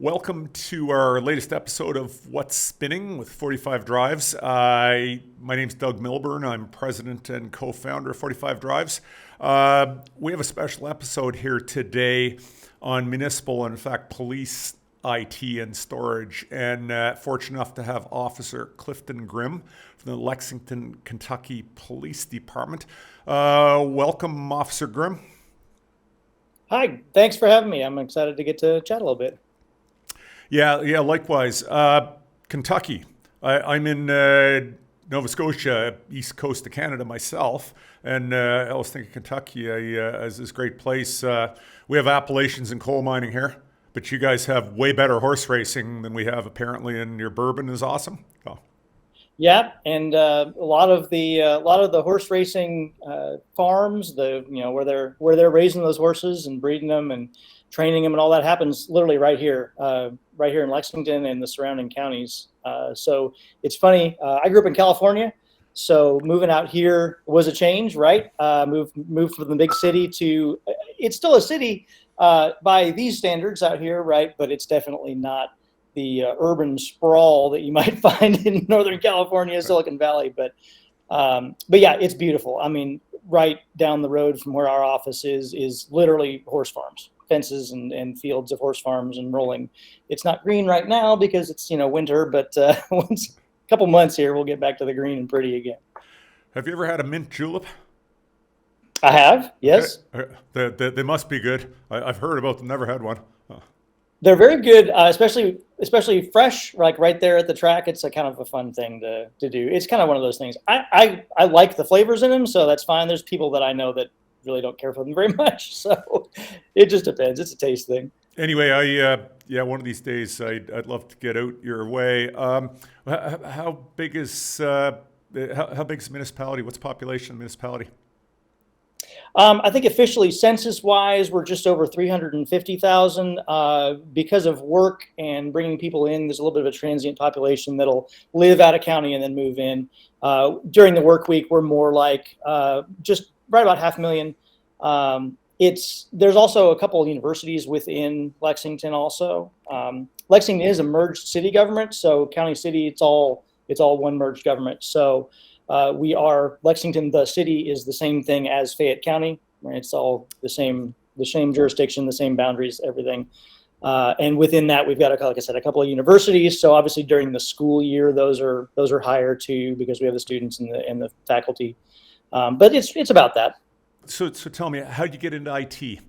Welcome to our latest episode of What's Spinning with 45 Drives. My name's Doug Milburn. I'm president and co-founder of 45 Drives. We have a special episode here today on municipal and, in fact, police IT and storage. And fortunate enough to have Officer Clifton Grimm from the Lexington, Kentucky Police Department. Welcome, Officer Grimm. Hi, thanks for having me. I'm excited to get to chat a little bit. Yeah, likewise. Kentucky. I'm in Nova Scotia, east coast of Canada myself, and I was thinking Kentucky is this great place. We have Appalachians and coal mining here, but you guys have way better horse racing than we have apparently, and your bourbon is awesome. Oh. Yeah, and a lot of the horse racing farms, where they're raising those horses and breeding them and training them and all that happens literally right here in Lexington and the surrounding counties. So it's funny. I grew up in California, so moving out here was a change, right? Moved from the big city to it's still a city by these standards out here, right? But it's definitely not the urban sprawl that you might find in Northern California, Silicon Valley. But yeah, it's beautiful. I mean, right down the road from where our office is literally horse farms. Fences and fields of horse farms and rolling. It's not green right now because it's winter, but once a couple months here, we'll get back to the green and pretty again. Have you ever had a mint julep? I have, yes. They must be good. I've heard about them. Never had one. Oh. They're very good, especially fresh, like right there at the track. It's a kind of a fun thing to do. It's kind of one of those things. I like the flavors in them, so that's fine. There's people that I know that really don't care for them very much, so it just depends. It's a taste thing. Anyway, one of these days I'd love to get out your way. How big is how big is the municipality? What's the population of the municipality? I think officially, census-wise, we're just over 350,000. Because of work and bringing people in, there's a little bit of a transient population that'll live out of county and then move in. During the work week, we're more like just right about 500,000. There's also a couple of universities within Lexington also. Lexington is a merged city government, so county city, it's all one merged government. So we are Lexington, the city is the same thing as Fayette County. Right? It's all the same jurisdiction, the same boundaries, everything. And within that, we've got, like I said, a couple of universities. So obviously during the school year, those are higher too, because we have the students and the faculty. But it's about that. So tell me, how did you get into IT?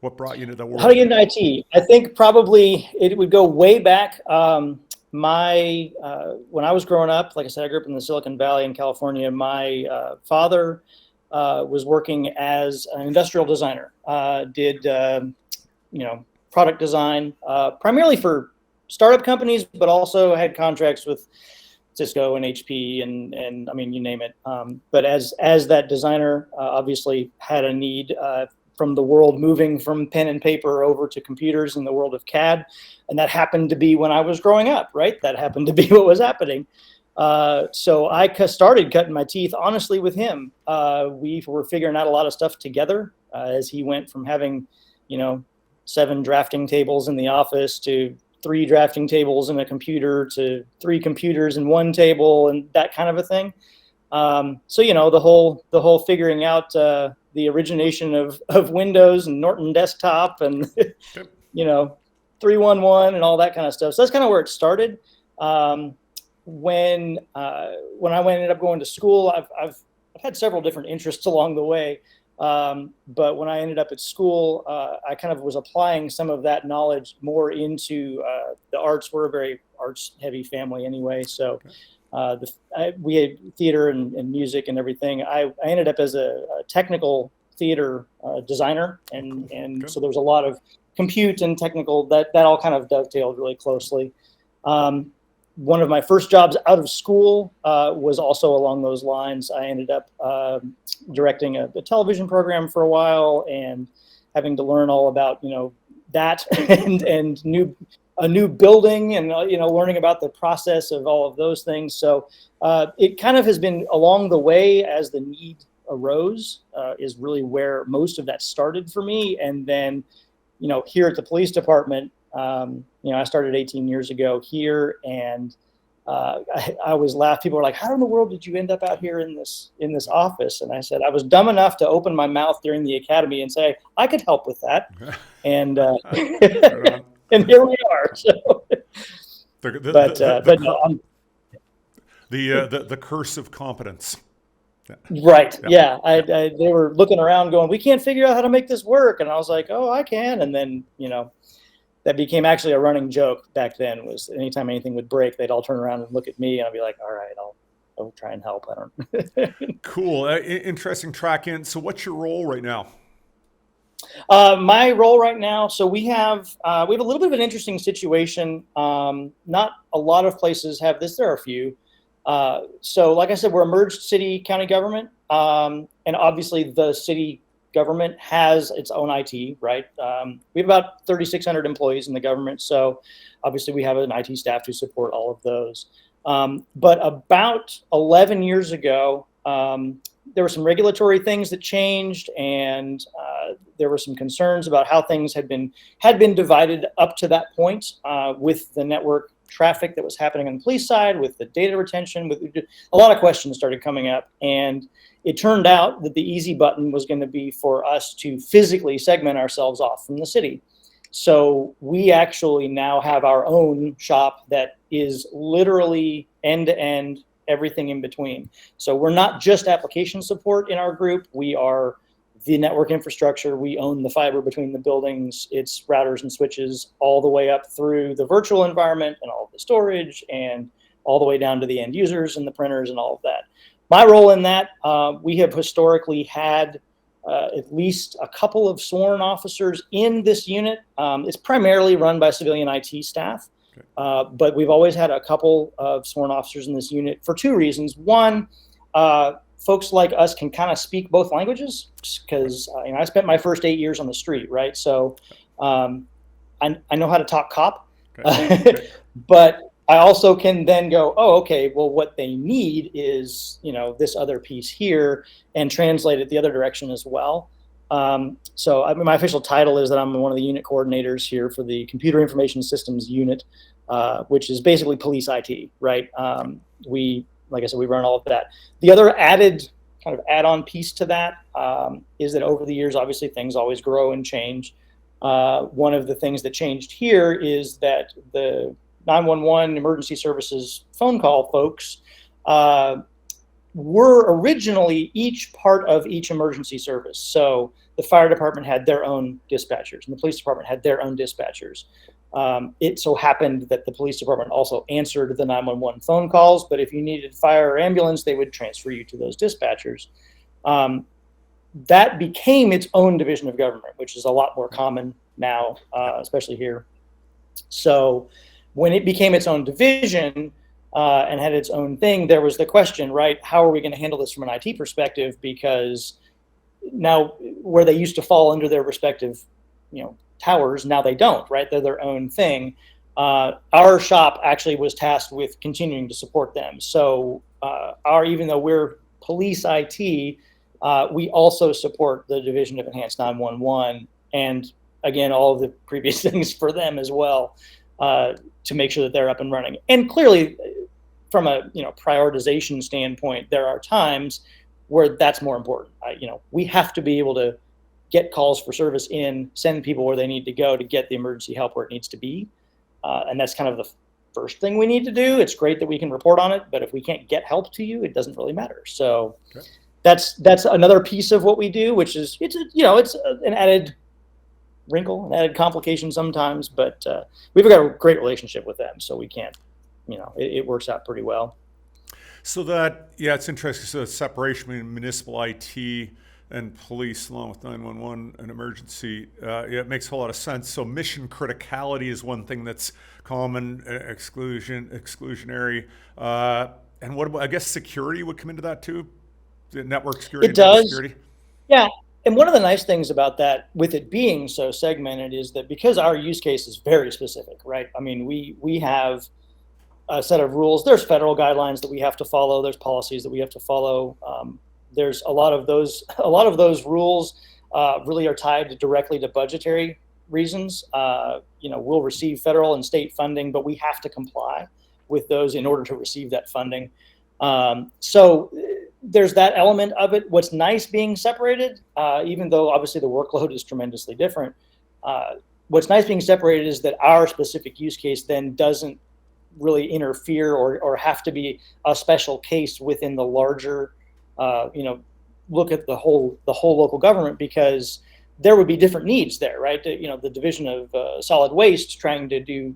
What brought you into the world? How to get into IT? I think probably it would go way back. When I was growing up, like I said, I grew up in the Silicon Valley in California. My father was working as an industrial designer. Did product design primarily for startup companies, but also had contracts with Cisco and HP and I mean, you name it. But as that designer obviously had a need from the world moving from pen and paper over to computers in the world of CAD. And that happened to be when I was growing up, right? That happened to be what was happening. So I started cutting my teeth, honestly, with him. We were figuring out a lot of stuff together as he went from having, 7 drafting tables in the office to 3 drafting tables in a computer to 3 computers in 1 table and that kind of a thing. So the whole figuring out the origination of Windows and Norton Desktop and 311 and all that kind of stuff. So that's kind of where it started. When I ended up going to school, I've had several different interests along the way. But when I ended up at school, I kind of was applying some of that knowledge more into the arts. We're a very arts-heavy family anyway, so we had theater and music and everything. I ended up as a technical theater designer, and so there was a lot of compute and technical that all kind of dovetailed really closely. One of my first jobs out of school was also along those lines. I ended up directing a television program for a while and having to learn all about, that and a new building and, learning about the process of all of those things. So it kind of has been along the way as the need arose is really where most of that started for me. And then, here at the police department, I started 18 years ago here, and I always laugh. People are like, "How in the world did you end up out here in this office?" And I said, "I was dumb enough to open my mouth during the academy and say I could help with that," and and here we are. So, but no, the curse of competence. Right. Yeah. They were looking around going, we can't figure out how to make this work. And I was like, oh, I can. And then, that became actually a running joke back then, was anytime anything would break, they'd all turn around and look at me and I'd be like, all right, I'll try and help. I don't. Cool. Interesting track in. So what's your role right now? My role right now, so we have a little bit of an interesting situation. Not a lot of places have this. There are a few. So like I said, we're a merged city county government. And obviously the city government has its own IT, right? We have about 3,600 employees in the government. So obviously we have an IT staff to support all of those. But about 11 years ago, there were some regulatory things that changed, and there were some concerns about how things had been divided up to that point, with the network traffic that was happening on the police side, with the data retention, with a lot of questions started coming up. And it turned out that the easy button was going to be for us to physically segment ourselves off from the city. So we actually now have our own shop that is literally end to end, everything in between. So we're not just application support in our group. We are the network infrastructure. We own the fiber between the buildings. It's routers and switches all the way up through the virtual environment and all of the storage, and all the way down to the end users and the printers and all of that. My role in that, we have historically had at least a couple of sworn officers in this unit. It's primarily run by civilian IT staff, but we've always had a couple of sworn officers in this unit for two reasons. One, folks like us can kind of speak both languages, because I spent my first 8 years on the street, right? So I know how to talk cop, but I also can then go, oh, okay, well, what they need is, this other piece here, and translate it the other direction as well. So my official title is that I'm one of the unit coordinators here for the Computer Information Systems Unit, which is basically police IT, right? Like I said, we run all of that. The other added kind of add-on piece to that is that over the years, obviously, things always grow and change. One of the things that changed here is that the 911 emergency services phone call folks were originally each part of each emergency service. So the fire department had their own dispatchers, and the police department had their own dispatchers. It so happened that the police department also answered the 911 phone calls, but if you needed fire or ambulance, they would transfer you to those dispatchers. That became its own division of government, which is a lot more common now, especially here. So when it became its own division and had its own thing, there was the question, right? How are we going to handle this from an IT perspective? Because now where they used to fall under their respective, towers, now they don't, right? They're their own thing. Our shop actually was tasked with continuing to support them. So even though we're police IT, we also support the Division of Enhanced 911, and again, all of the previous things for them as well, to make sure that they're up and running. And clearly, from a prioritization standpoint, there are times where that's more important. We have to be able to get calls for service in, send people where they need to go to get the emergency help where it needs to be. And that's kind of the first thing we need to do. It's great that we can report on it, but if we can't get help to you, it doesn't really matter. So that's another piece of what we do, which is, it's an added wrinkle, an added complication sometimes, but we've got a great relationship with them. So we can't, it works out pretty well. So it's interesting. So the separation between municipal IT and police, along with 911 and emergency, it makes a whole lot of sense. So mission criticality is one thing that's common, exclusionary. And what about, I guess security would come into that too? The network security? It does. Security? Yeah. And one of the nice things about that, with it being so segmented, is that because our use case is very specific, right? I mean, we have a set of rules. There's federal guidelines that we have to follow. There's policies that we have to follow. There's a lot of those rules really are tied directly to budgetary reasons. We'll receive federal and state funding, but we have to comply with those in order to receive that funding. So there's that element of it. What's nice being separated, even though obviously the workload is tremendously different, what's nice being separated is that our specific use case then doesn't really interfere or have to be a special case within the larger, look at the whole local government, because there would be different needs there, right? The division of solid waste trying to do,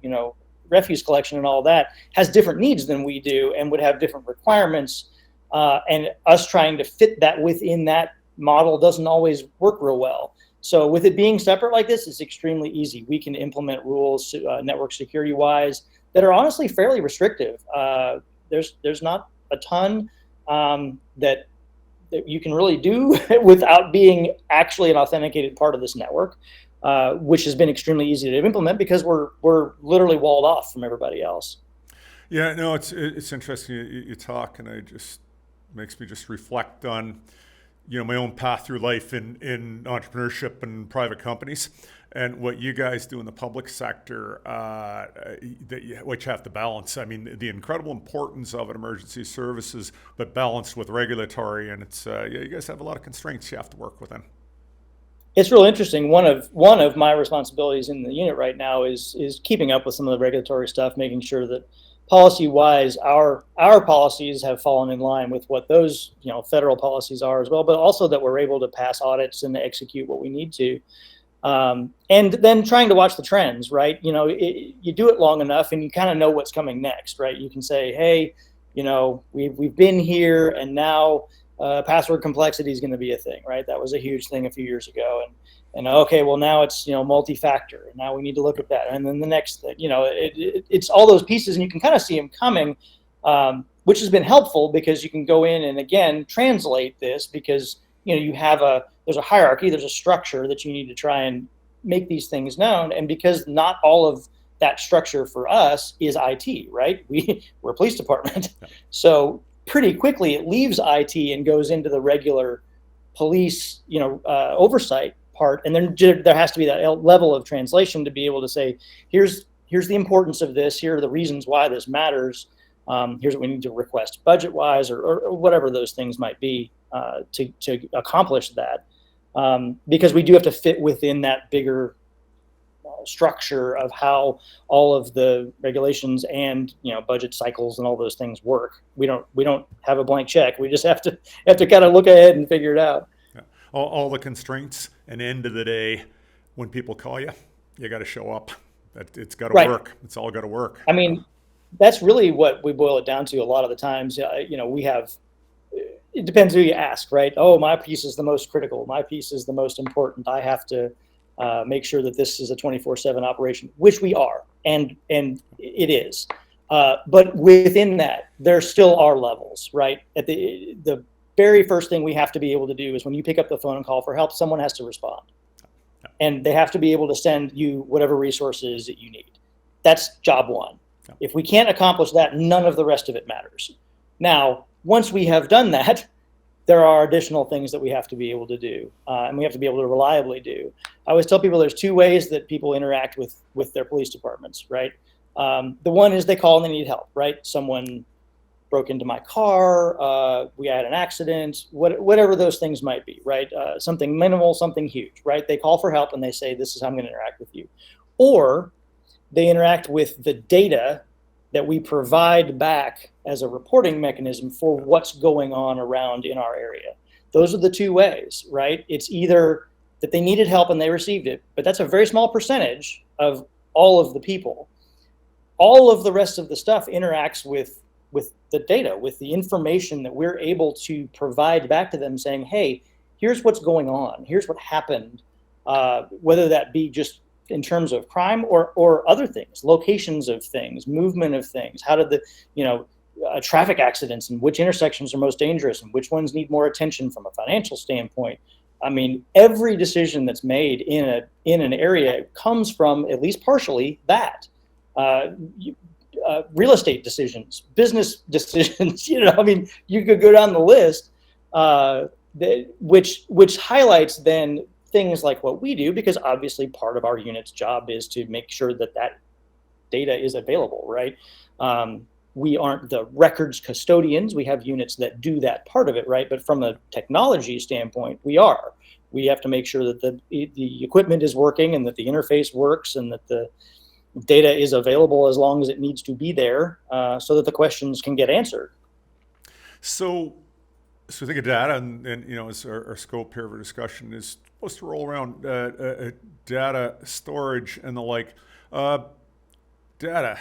refuse collection and all that has different needs than we do and would have different requirements. And us trying to fit that within that model doesn't always work real well. So with it being separate like this, it's extremely easy. We can implement rules, network security wise, that are honestly fairly restrictive. There's not a ton that you can really do without being actually an authenticated part of this network, which has been extremely easy to implement because we're literally walled off from everybody else. Yeah, no, it's interesting you talk, and makes me just reflect on my own path through life in entrepreneurship and private companies, and what you guys do in the public sector, which you have to balance. I mean, the incredible importance of an emergency services, but balanced with regulatory, and it's you guys have a lot of constraints you have to work within. It's real interesting. One of my responsibilities in the unit right now is keeping up with some of the regulatory stuff, making sure that policy-wise, our policies have fallen in line with what those federal policies are as well, but also that we're able to pass audits and execute what we need to. And then trying to watch the trends, right? You do it long enough and you kind of know what's coming next, right? You can say, hey, we've been here, and now password complexity is going to be a thing, right? That was a huge thing a few years ago, and okay, well now it's multi-factor, and now we need to look at that, and then the next thing, it's all those pieces, and you can kind of see them coming, which has been helpful because you can go in and again translate this, because there's a hierarchy, there's a structure that you need to try and make these things known. And because not all of that structure for us is IT, right? We're a police department. Yeah. So pretty quickly it leaves IT and goes into the regular police, oversight part. And then there has to be that level of translation to be able to say, here's the importance of this. Here are the reasons why this matters. Here's what we need to request budget-wise or whatever those things might be to accomplish that. Because we do have to fit within that bigger structure of how all of the regulations and budget cycles and all those things work. We don't have a blank check. We just have to kind of look ahead and figure it out. Yeah. All the constraints, and end of the day, when people call you, you got to show up. It's got to work. It's all got to work. I mean, that's really what we boil it down to a lot of the times. We have. It depends who you ask, right? Oh, my piece is the most critical. My piece is the most important. I have to make sure that this is a 24/7 operation, which we are, and it is. But within that, there still are levels, right? At the very first thing we have to be able to do is when you pick up the phone and call for help, someone has to respond. And they have to be able to send you whatever resources that you need. That's job one. If we can't accomplish that, none of the rest of it matters. Now, once we have done that, there are additional things that we have to be able to do, and we have to be able to reliably do. I always tell people there's two ways that people interact with their police departments, right? The one is they call and they need help, right? Someone broke into my car, we had an accident, whatever those things might be, right? Something minimal, something huge, right? They call for help and they say, this is how I'm going to interact with you. Or they interact with the data that we provide back as a reporting mechanism for what's going on around in our area. Those are the two ways, right? It's either that they needed help and they received it, but that's a very small percentage of all of the people. All of the rest of the stuff interacts with the data, with the information that we're able to provide back to them saying, hey, here's what's going on. Here's what happened, whether that be just in terms of crime or other things, locations of things, movement of things. How did the, traffic accidents and which intersections are most dangerous and which ones need more attention from a financial standpoint. I mean, every decision that's made in an area comes from at least partially that. Real estate decisions, business decisions, you could go down the list, which highlights then things like what we do, because obviously part of our unit's job is to make sure that that data is available, right? We aren't the records custodians. We have units that do that part of it, right? But from a technology standpoint, we are. We have to make sure that the equipment is working and that the interface works and that the data is available as long as it needs to be there, so that the questions can get answered. So think of data, and as our scope here of our discussion is supposed to roll around data storage and the like. Data.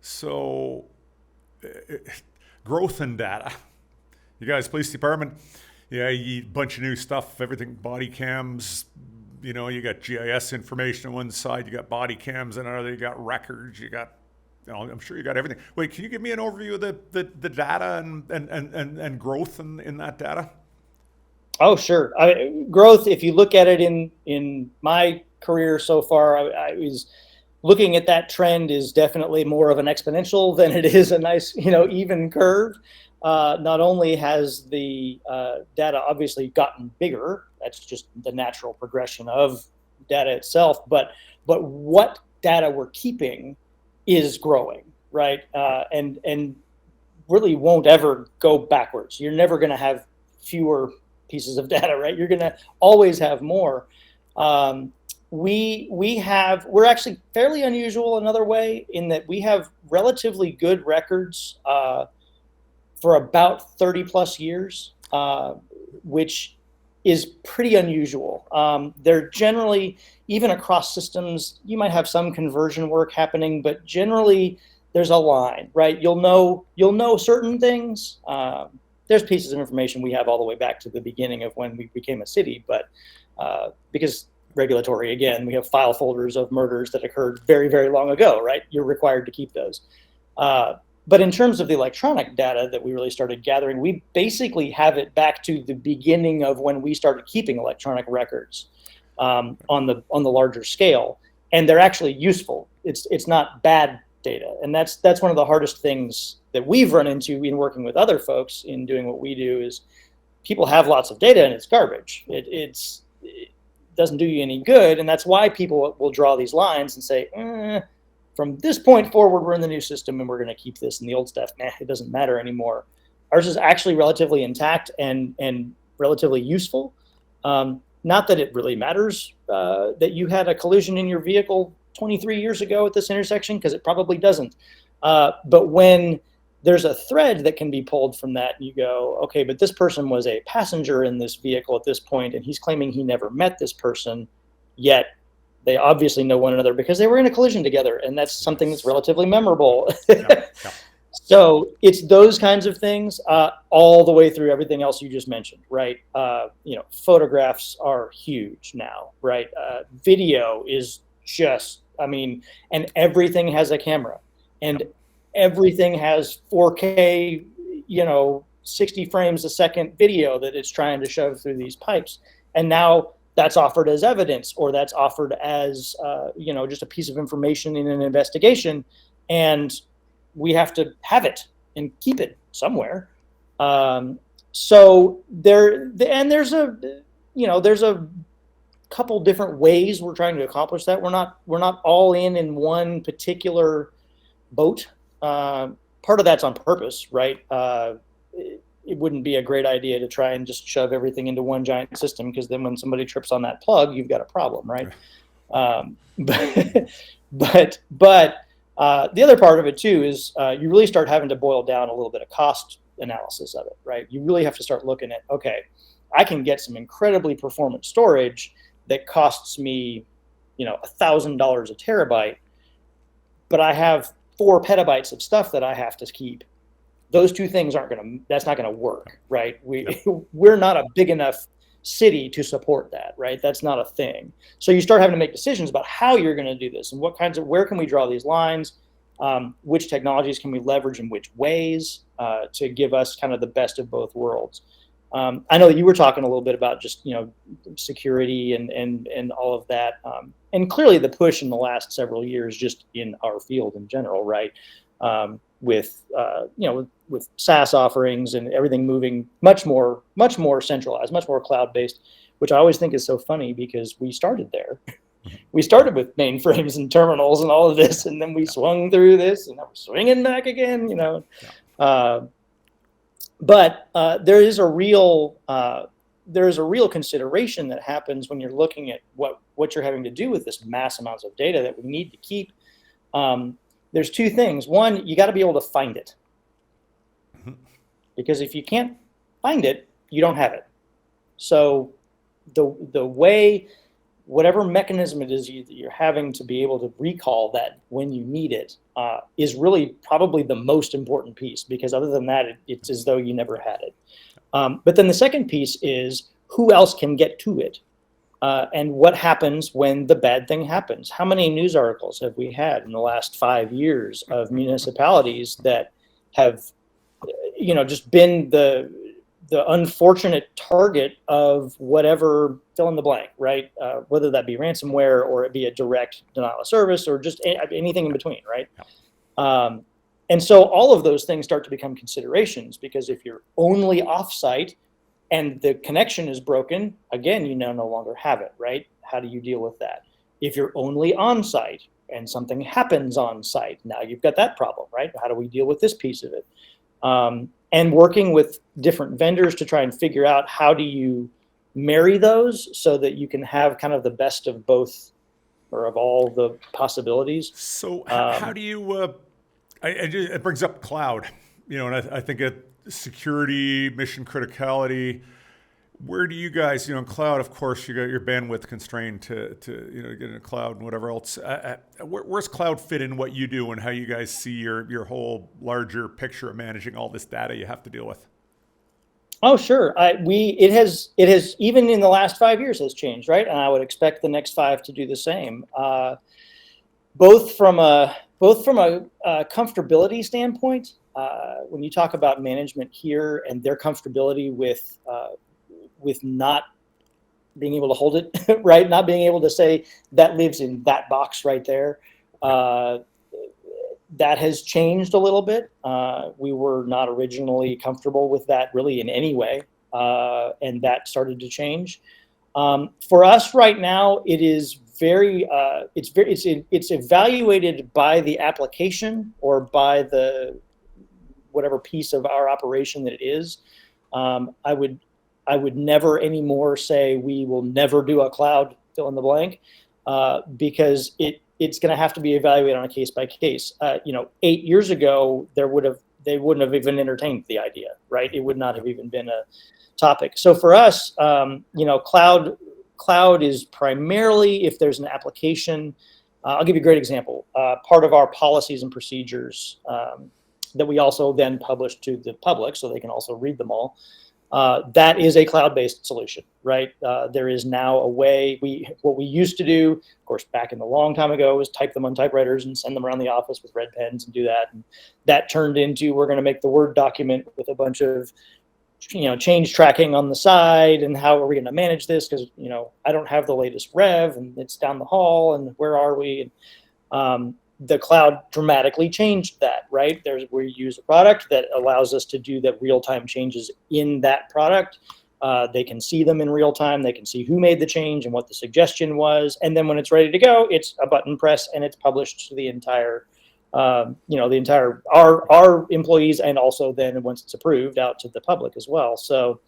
So growth in data. You guys, police department, yeah, you a bunch of new stuff, everything, body cams, you got GIS information on one side, you got body cams on another, you got records, you got, I'm sure you got everything. Wait, can you give me an overview of the data and growth in that data? Oh, sure. Growth, if you look at it in my career so far, I was looking at that trend is definitely more of an exponential than it is a nice, even curve. Not only has the data obviously gotten bigger, that's just the natural progression of data itself, but what data we're keeping is growing, right? And really won't ever go backwards. You're never going to have fewer pieces of data, right? You're going to always have more. We're actually fairly unusual another way in that we have relatively good records for about 30 plus years, which is pretty unusual. They're generally, even across systems, you might have some conversion work happening, but generally there's a line, right? You'll know certain things. There's pieces of information we have all the way back to the beginning of when we became a city, but because regulatory, again, we have file folders of murders that occurred very, very long ago, right? You're required to keep those. But in terms of the electronic data that we really started gathering, we basically have it back to the beginning of when we started keeping electronic records on the larger scale, and they're actually useful. It's not bad data, and that's one of the hardest things that we've run into in working with other folks in doing what we do is people have lots of data and it's garbage. It doesn't do you any good, and that's why people will draw these lines and say, from this point forward, we're in the new system and we're going to keep this, and the old stuff, it doesn't matter anymore. Ours is actually relatively intact and relatively useful. Not that it really matters that you had a collision in your vehicle 23 years ago at this intersection, because it probably doesn't. But when there's a thread that can be pulled from that, you go, okay, but this person was a passenger in this vehicle at this point, and he's claiming he never met this person, yet they obviously know one another because they were in a collision together, and that's something that's relatively memorable. Yeah. So it's those kinds of things all the way through everything else you just mentioned, right? Photographs are huge now, right? Video is just, and everything has a camera, and everything has 4K, 60 frames a second video that it's trying to shove through these pipes. And now that's offered as evidence, or that's offered as, just a piece of information in an investigation. And we have to have it and keep it somewhere. So there's a couple different ways we're trying to accomplish that. We're not all in one particular boat. Part of that's on purpose, right? It wouldn't be a great idea to try and just shove everything into one giant system, because then when somebody trips on that plug, you've got a problem, right? But the other part of it too is you really start having to boil down a little bit of cost analysis of it, right? You really have to start looking at, okay, I can get some incredibly performant storage that costs me, $1,000 a terabyte, but I have 4 petabytes of stuff that I have to keep. Those two things that's not going to work, right? We're not a big enough city to support that, right? That's not a thing. So you start having to make decisions about how you're going to do this and where can we draw these lines, which technologies can we leverage in which ways to give us kind of the best of both worlds. I know that you were talking a little bit about just, security and all of that. And clearly the push in the last several years, just in our field in general, right? With SaaS offerings and everything moving much more centralized, much more cloud-based. which I always think is so funny because we started there. We started with mainframes and terminals and all of this, and then we swung through this, and now we're swinging back again, you know. But there is a real consideration that happens when you're looking at what you're having to do with this mass amounts of data that we need to keep. There's two things. One, you got to be able to find it, because if you can't find it, you don't have it. So the way, whatever mechanism it is that you're having to be able to recall that when you need it is really probably the most important piece, because other than that, it's as though you never had it. But then the second piece is who else can get to it, and what happens when the bad thing happens. How many news articles have we had in the last 5 years of municipalities that have, just been the unfortunate target of whatever, fill in the blank, right? Whether that be ransomware or it be a direct denial of service or just anything in between, right? And so all of those things start to become considerations, because if you're only offsite and the connection is broken, again, you no longer have it, right? How do you deal with that? If you're only on site and something happens on site, now you've got that problem, right? How do we deal with this piece of it? And working with different vendors to try and figure out how do you marry those so that you can have kind of the best of both, or of all the possibilities. So how do you, it brings up cloud, and I think security, mission criticality. Where do you guys, in cloud, of course, you got your bandwidth constrained to get in a cloud and whatever else. Where's cloud fit in what you do and how you guys see your whole larger picture of managing all this data you have to deal with? Oh, sure. It has even in the last 5 years has changed, right? And I would expect the next 5 to do the same. Both from a comfortability standpoint, when you talk about management here and their comfortability with not being able to hold it, right? Not being able to say that lives in that box right there. That has changed a little bit. We were not originally comfortable with that really in any way, and that started to change. For us right now, it is it's evaluated by the application or by the whatever piece of our operation that it is. I would never anymore say we will never do a cloud fill in the blank, because it's going to have to be evaluated on a case by case. 8 years ago, they wouldn't have even entertained the idea, right? It would not have even been a topic. So for us, cloud is primarily if there's an application. I'll give you a great example. Part of our policies and procedures that we also then publish to the public so they can also read them all. That is a cloud-based solution, right? There is now a way. What we used to do, of course, back in the long time ago, was type them on typewriters and send them around the office with red pens and do that. And that turned into, we're going to make the Word document with a bunch of, change tracking on the side, and how are we going to manage this? Because I don't have the latest rev, and it's down the hall, and where are we? And the cloud dramatically changed that, right? We use a product that allows us to do the real-time changes in that product. They can see them in real time. They can see who made the change and what the suggestion was. And then when it's ready to go, it's a button press and it's published to the entire, our employees, and also then once it's approved out to the public as well. So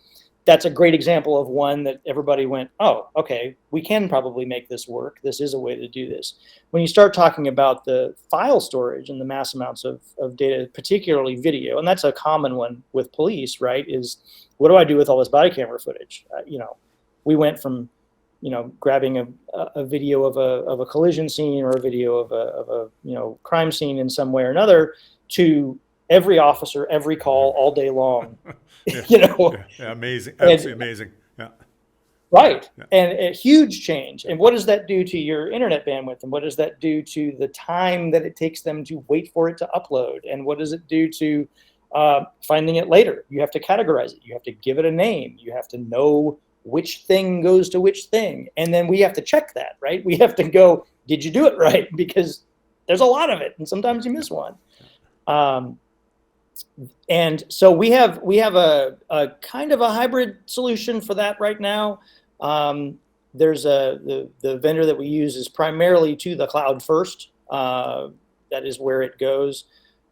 that's a great example of one that everybody went, oh, okay, we can probably make this work. This is a way to do this. When you start talking about the file storage and the mass amounts of data, particularly video, and that's a common one with police, right, is what do I do with all this body camera footage? We went from, grabbing a video of a collision scene or a video of a crime scene in some way or another to every officer, every call, all day long. Yeah, amazing, absolutely amazing. Yeah. Right. Yeah. And a huge change. And what does that do to your internet bandwidth? And what does that do to the time that it takes them to wait for it to upload? And what does it do to finding it later? You have to categorize it. You have to give it a name. You have to know which thing goes to which thing. And then we have to check that, right? We have to go, did you do it right? Because there's a lot of it, and sometimes you miss one. And so we have a kind of a hybrid solution for that right now. There's the vendor that we use is primarily to the cloud first. That is where it goes.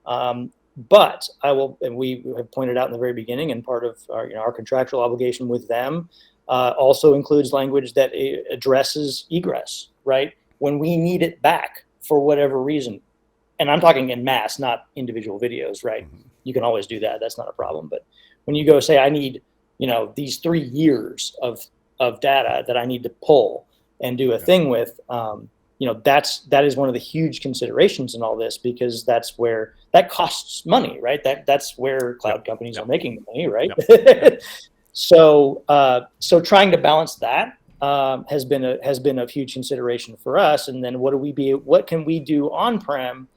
But and we have pointed out in the very beginning, and part of our contractual obligation with them also includes language that addresses egress, right? When we need it back for whatever reason, and I'm talking in mass, not individual videos, right? Mm-hmm. You can always do that. That's not a problem. But when you go say, I need, these 3 years of data that I need to pull and do a thing with, that is one of the huge considerations in all this, because that's where that costs money, right? That's where cloud companies are making money, right? So trying to balance that has been a huge consideration for us. And then what can we do on-prem?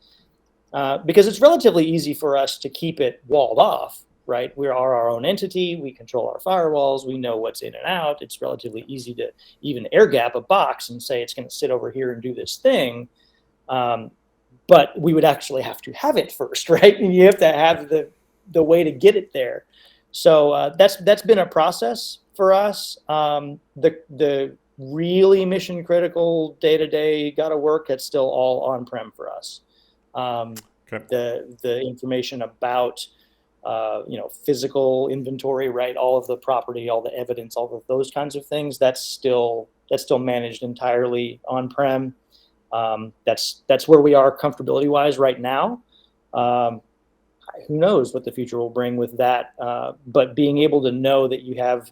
Because it's relatively easy for us to keep it walled off, right? We are our own entity. We control our firewalls. We know what's in and out. It's relatively easy to even air gap a box and say it's going to sit over here and do this thing. But we would actually have to have it first, right? And you have to have the way to get it there. So that's been a process for us. The really mission critical day-to-day gotta work, it's still all on-prem for us. The information about physical inventory, right? All of the property, all the evidence, all of those kinds of things, that's still managed entirely on-prem. That's where we are comfortability wise right now. Who knows what the future will bring with that? But being able to know that you have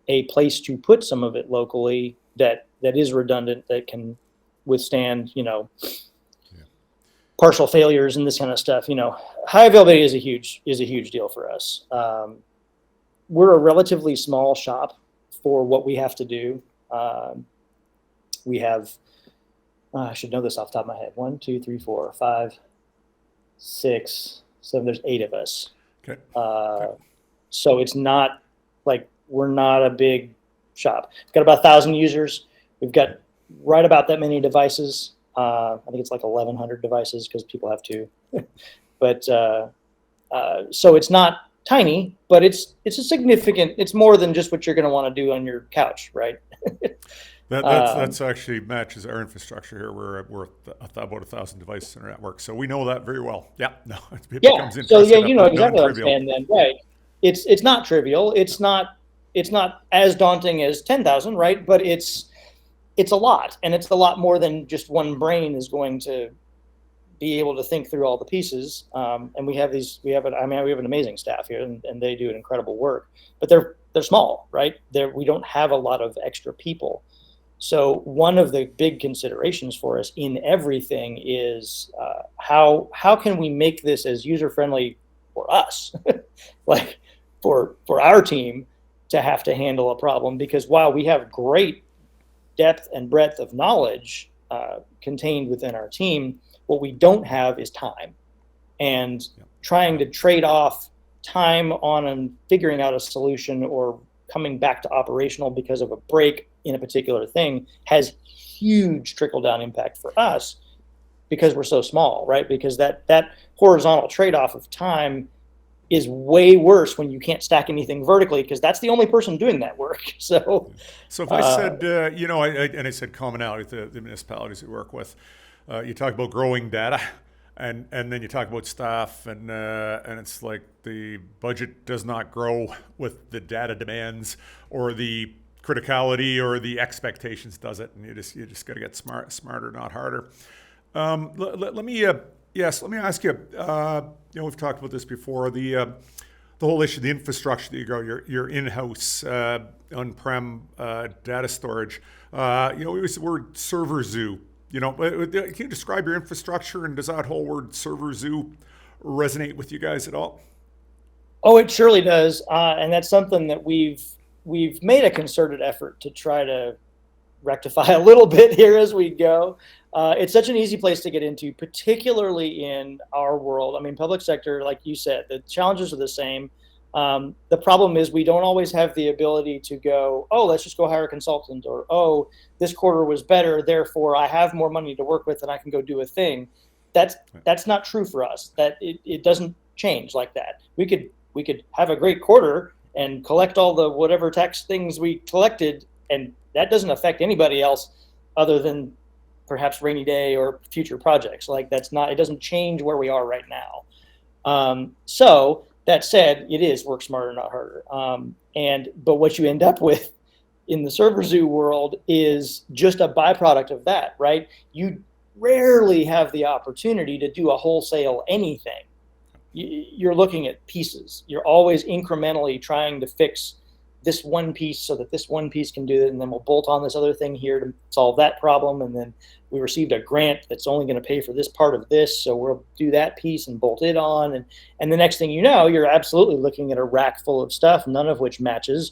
a place to put some of it locally that is redundant, that can withstand, partial failures and this kind of stuff. High availability is a huge deal for us. We're a relatively small shop for what we have to do. We have, I should know this off the top of my head. 1, 2, 3, 4, 5, 6, 7. There's 8 of us. Okay. So it's not like we're not a big shop. We've got about 1,000 users. We've got right about that many devices. I think it's like 1,100 devices because people have 2. But so it's not tiny, but it's a significant. It's more than just what you're going to want to do on your couch, right? That's actually matches our infrastructure here. We're about 1,000 devices in our network, so we know that very well. Yeah, no, it becomes interesting. So you know exactly what I'm saying. Then, right? It's not trivial. It's not as daunting as 10,000, right? But it's a lot, and it's a lot more than just one brain is going to be able to think through all the pieces. And we have an amazing staff here, and they do an incredible work. But they're small, right? We don't have a lot of extra people. So one of the big considerations for us in everything is how can we make this as user friendly for us, like for our team to have to handle a problem, because while we have great depth and breadth of knowledge contained within our team, what we don't have is time. And trying to trade off time on figuring out a solution or coming back to operational because of a break in a particular thing has huge trickle-down impact for us because we're so small, right? Because that horizontal trade-off of time is way worse when you can't stack anything vertically, because that's the only person doing that work. So if I said, I said commonality to the municipalities we work with, you talk about growing data, and then you talk about staff, and it's like the budget does not grow with the data demands or the criticality or the expectations, does it? And you just got to get smarter, not harder. Let me ask you. We've talked about this before. The whole issue, the infrastructure that you grow, your in-house on-prem data storage. We use the word server zoo. Can you describe your infrastructure, and does that whole word server zoo resonate with you guys at all? Oh, it surely does, and that's something that we've made a concerted effort to try to rectify a little bit here as we go. It's such an easy place to get into, particularly in our world. I mean, public sector, like you said, the challenges are the same. The problem is we don't always have the ability to go, oh, let's just go hire a consultant, or, oh, this quarter was better, therefore I have more money to work with and I can go do a thing. That's not true for us. That it doesn't change like that. We could have a great quarter and collect all the whatever tax things we collected and that doesn't affect anybody else other than perhaps rainy day or future projects. Like it doesn't change where we are right now. So that said, it is work smarter, not harder. But what you end up with in the server zoo world is just a byproduct of that, right? You rarely have the opportunity to do a wholesale anything. You're looking at pieces. You're always incrementally trying to fix this one piece so that this one piece can do it, and then we'll bolt on this other thing here to solve that problem, and then we received a grant that's only going to pay for this part of this, so we'll do that piece and bolt it on, and the next thing you know, you're absolutely looking at a rack full of stuff, none of which matches,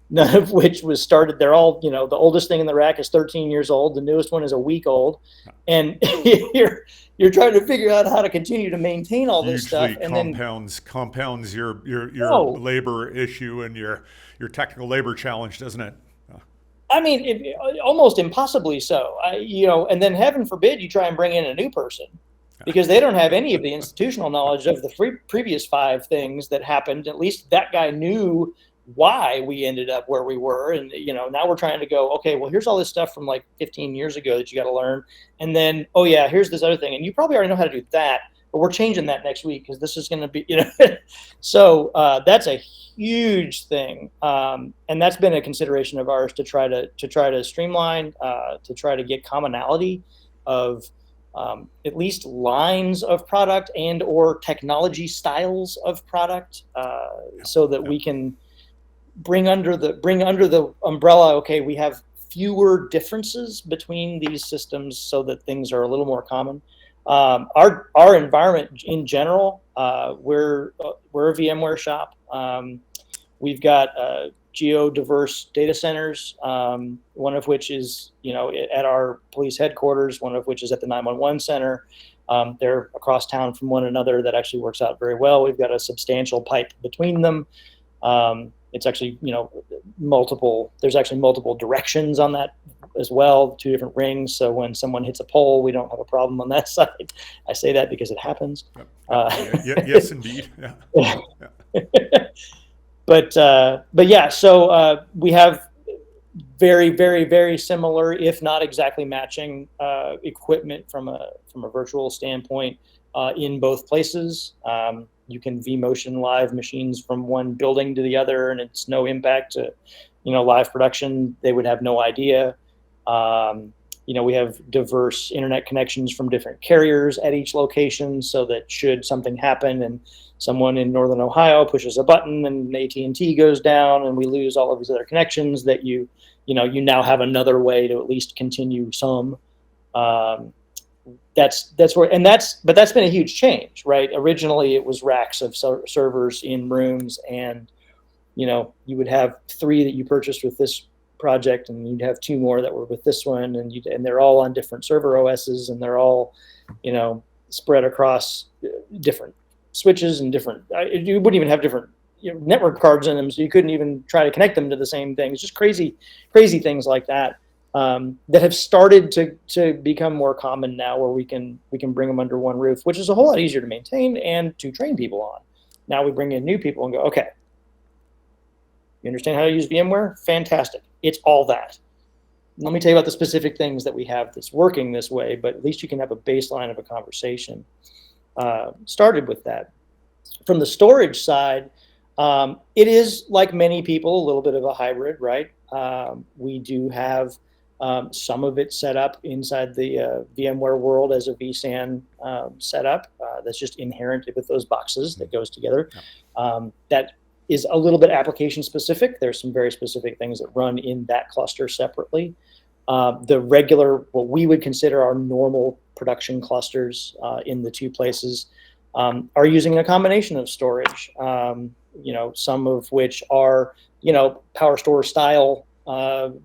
none of which was started. They're all, the oldest thing in the rack is 13 years old, the newest one is a week old, and you're trying to figure out how to continue to maintain all this stuff, and compounds your labor issue and your technical labor challenge, doesn't it? I mean, almost impossibly so. And then heaven forbid you try and bring in a new person, because they don't have any of the institutional knowledge of the previous 5 things that happened. At least that guy knew why we ended up where we were, and now we're trying to go, okay, well, here's all this stuff from like 15 years ago that you got to learn, and then, oh yeah, here's this other thing, and you probably already know how to do that, but we're changing that next week because this is going to be, so that's a huge thing, and that's been a consideration of ours to try to streamline, to try to get commonality of at least lines of product and or technology styles of product, so that we can bring under the umbrella, okay, we have fewer differences between these systems so that things are a little more common. Our environment in general, we're a VMware shop. We've got geodiverse data centers, one of which is at our police headquarters, one of which is at the 911 center. They're across town from one another. That actually works out very well. We've got a substantial pipe between them. It's actually, there's actually multiple directions on that as well, 2 different rings. So when someone hits a pole, we don't have a problem on that side. I say that because it happens. Yes, indeed. Yeah. But yeah, so we have very, very, very similar, if not exactly matching, equipment from a virtual standpoint in both places. You can vMotion live machines from one building to the other, and it's no impact to, live production. They would have no idea. We have diverse internet connections from different carriers at each location, so that should something happen and someone in Northern Ohio pushes a button and AT&T goes down and we lose all of these other connections, that you now have another way to at least continue some. That's where, but that's been a huge change, right? Originally it was racks of servers in rooms, and you would have 3 that you purchased with this project, and you'd have 2 more that were with this one, and they're all on different server OSs, and they're all spread across different switches and different, you wouldn't even have different network cards in them, so you couldn't even try to connect them to the same thing. It's just crazy things like that. That have started to become more common now, where we can bring them under one roof, which is a whole lot easier to maintain and to train people on. Now we bring in new people and go, okay, you understand how to use VMware? Fantastic. It's all that. Let me tell you about the specific things that we have that's working this way, but at least you can have a baseline of a conversation. Started with that. From the storage side, it is, like many people, a little bit of a hybrid, right? We do have some of it set up inside the VMware world as a vSAN setup. That's just inherent with those boxes that goes together. That is a little bit application specific. There's some very specific things that run in that cluster separately. The regular, what we would consider our normal production clusters in the 2 places are using a combination of storage, some of which are, power store style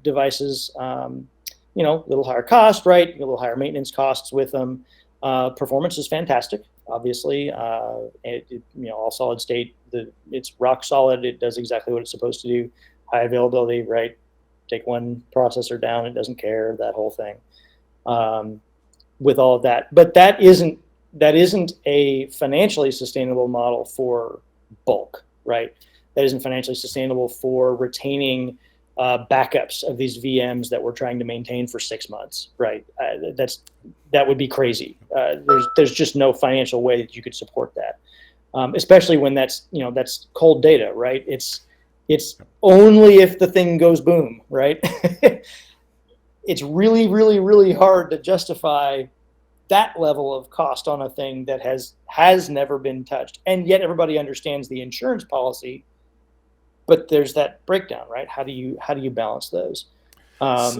devices, a little higher cost, right? A little higher maintenance costs with them. Performance is fantastic, obviously. All solid state, it's rock solid. It does exactly what it's supposed to do. High availability, right? Take one processor down, it doesn't care, that whole thing. With all of that, but that isn't a financially sustainable model for bulk, right? That isn't financially sustainable for retaining backups of these VMs that we're trying to maintain for 6 months, right? That would be crazy. There's just no financial way that you could support that, especially when that's cold data, right? It's only if the thing goes boom, right? It's really, really, really hard to justify that level of cost on a thing that has never been touched, and yet everybody understands the insurance policy. But there's that breakdown, right? How do you balance those?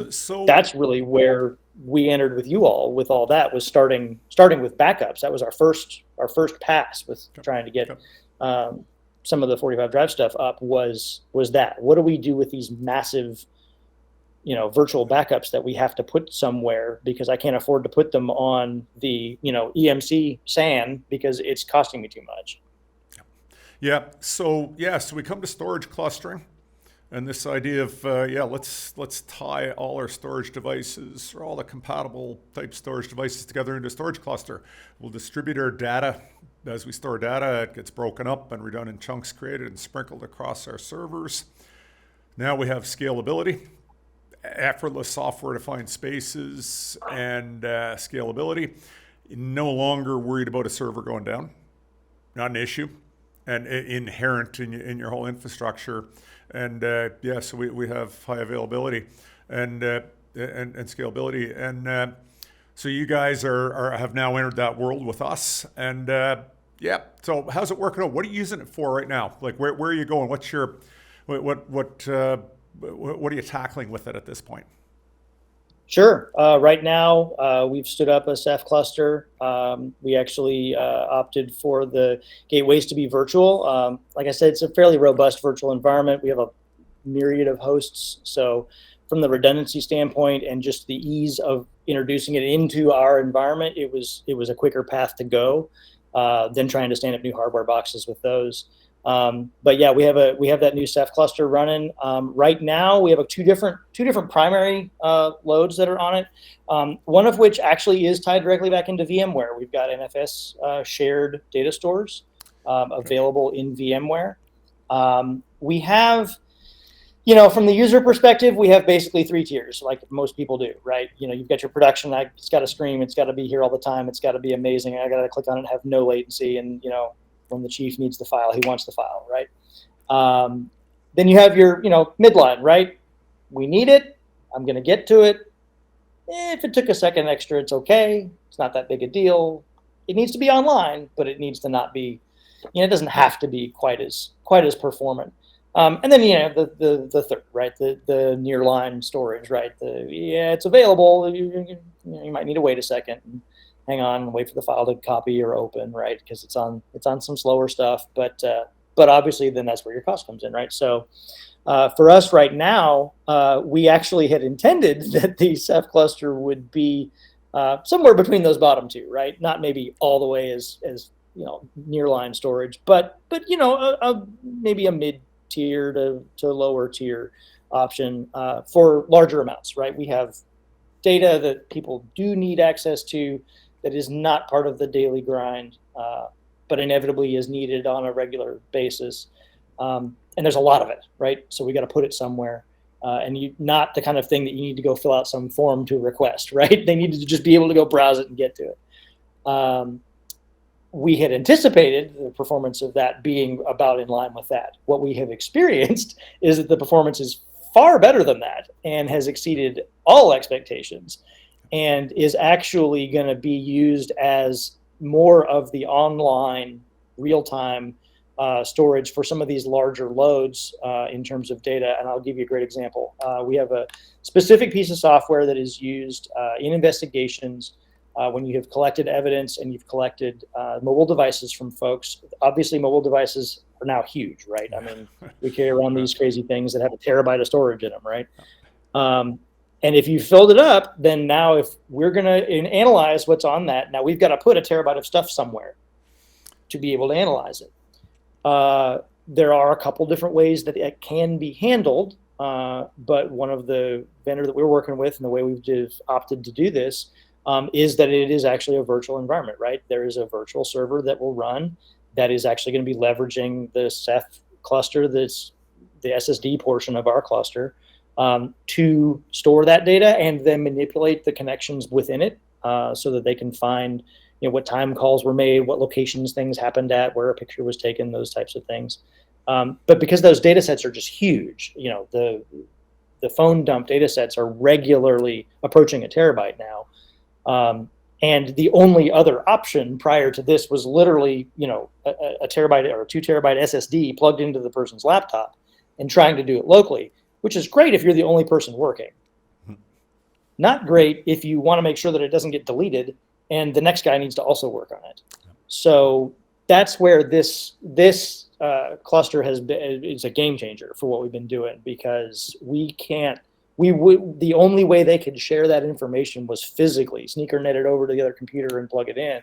So That's really where we entered with you all. With all that was starting with backups. That was our first pass with trying to get some of the 45 drive stuff up. Was that what do we do with these massive, virtual backups that we have to put somewhere because I can't afford to put them on the EMC SAN because it's costing me too much. Yeah. So we come to storage clustering, and this idea of let's tie all our storage devices or all the compatible type storage devices together into a storage cluster. We'll distribute our data. As we store data, it gets broken up and redundant chunks created and sprinkled across our servers. Now we have scalability, effortless software-defined spaces, and scalability. No longer worried about a server going down. Not an issue. And inherent in your whole infrastructure, and so we have high availability and scalability, and so you guys have now entered that world with us, and So how's it working out? What are you using it for right now? Like where are you going? What's your what are you tackling with it at this point? Sure. Right now, we've stood up a Ceph cluster. We actually opted for the gateways to be virtual. Like I said, it's a fairly robust virtual environment. We have a myriad of hosts. So from the redundancy standpoint and just the ease of introducing it into our environment, it was a quicker path to go than trying to stand up new hardware boxes with those. But yeah, we have that new Ceph cluster running. Right now we have two different primary loads that are on it. One of which actually is tied directly back into VMware. We've got NFS shared data stores available in VMware. We have, from the user perspective, we have basically 3 tiers, like most people do, right? You've got your production, it's got to scream, it's got to be here all the time, it's got to be amazing, I got to click on it and have no latency, and when the chief needs the file, he wants the file, right? Then you have your, midline, right? We need it. I'm going to get to it. If it took a second extra, it's okay. It's not that big a deal. It needs to be online, but it needs to not be, it doesn't have to be quite as performant. And then the third, right? The nearline storage, right? It's available. You might need to wait a second. And hang on and wait for the file to copy or open, right? Because it's on some slower stuff, but obviously then that's where your cost comes in, right? So for us right now, we actually had intended that the Ceph cluster would be somewhere between those bottom two, right? Not maybe all the way as nearline storage, but maybe a mid tier to lower tier option for larger amounts, right? We have data that people do need access to that is not part of the daily grind, but inevitably is needed on a regular basis. And there's a lot of it, right? So we got to put it somewhere. And not the kind of thing that you need to go fill out some form to request, right? They need to just be able to go browse it and get to it. We had anticipated the performance of that being about in line with that. What we have experienced is that the performance is far better than that and has exceeded all expectations, and is actually going to be used as more of the online real-time storage for some of these larger loads in terms of data. And I'll give you a great example. We have a specific piece of software that is used in investigations when you have collected evidence and you've collected mobile devices from folks. Obviously, mobile devices are now huge, right? I mean, we carry around these crazy things that have a terabyte of storage in them, right? And if you filled it up, then now if we're going to analyze what's on that, now we've got to put a terabyte of stuff somewhere to be able to analyze it. There are a couple different ways that it can be handled, but one of the vendor that we're working with and the way we've opted to do this is that it is actually a virtual environment, right? There is a virtual server that will run that is actually going to be leveraging the Ceph cluster, that's the SSD portion of our cluster. to store that data and then manipulate the connections within it so that they can find what time calls were made, what locations things happened at, where a picture was taken, those types of things. But because those data sets are just huge, the phone dump data sets are regularly approaching a terabyte now. And the only other option prior to this was literally, a terabyte or a 2 terabyte SSD plugged into the person's laptop and trying to do it locally, which is great if you're the only person working. Not great if you want to make sure that it doesn't get deleted and the next guy needs to also work on it. So that's where this cluster is a game changer for what we've been doing, because the only way they could share that information was physically sneaker net it over to the other computer and plug it in.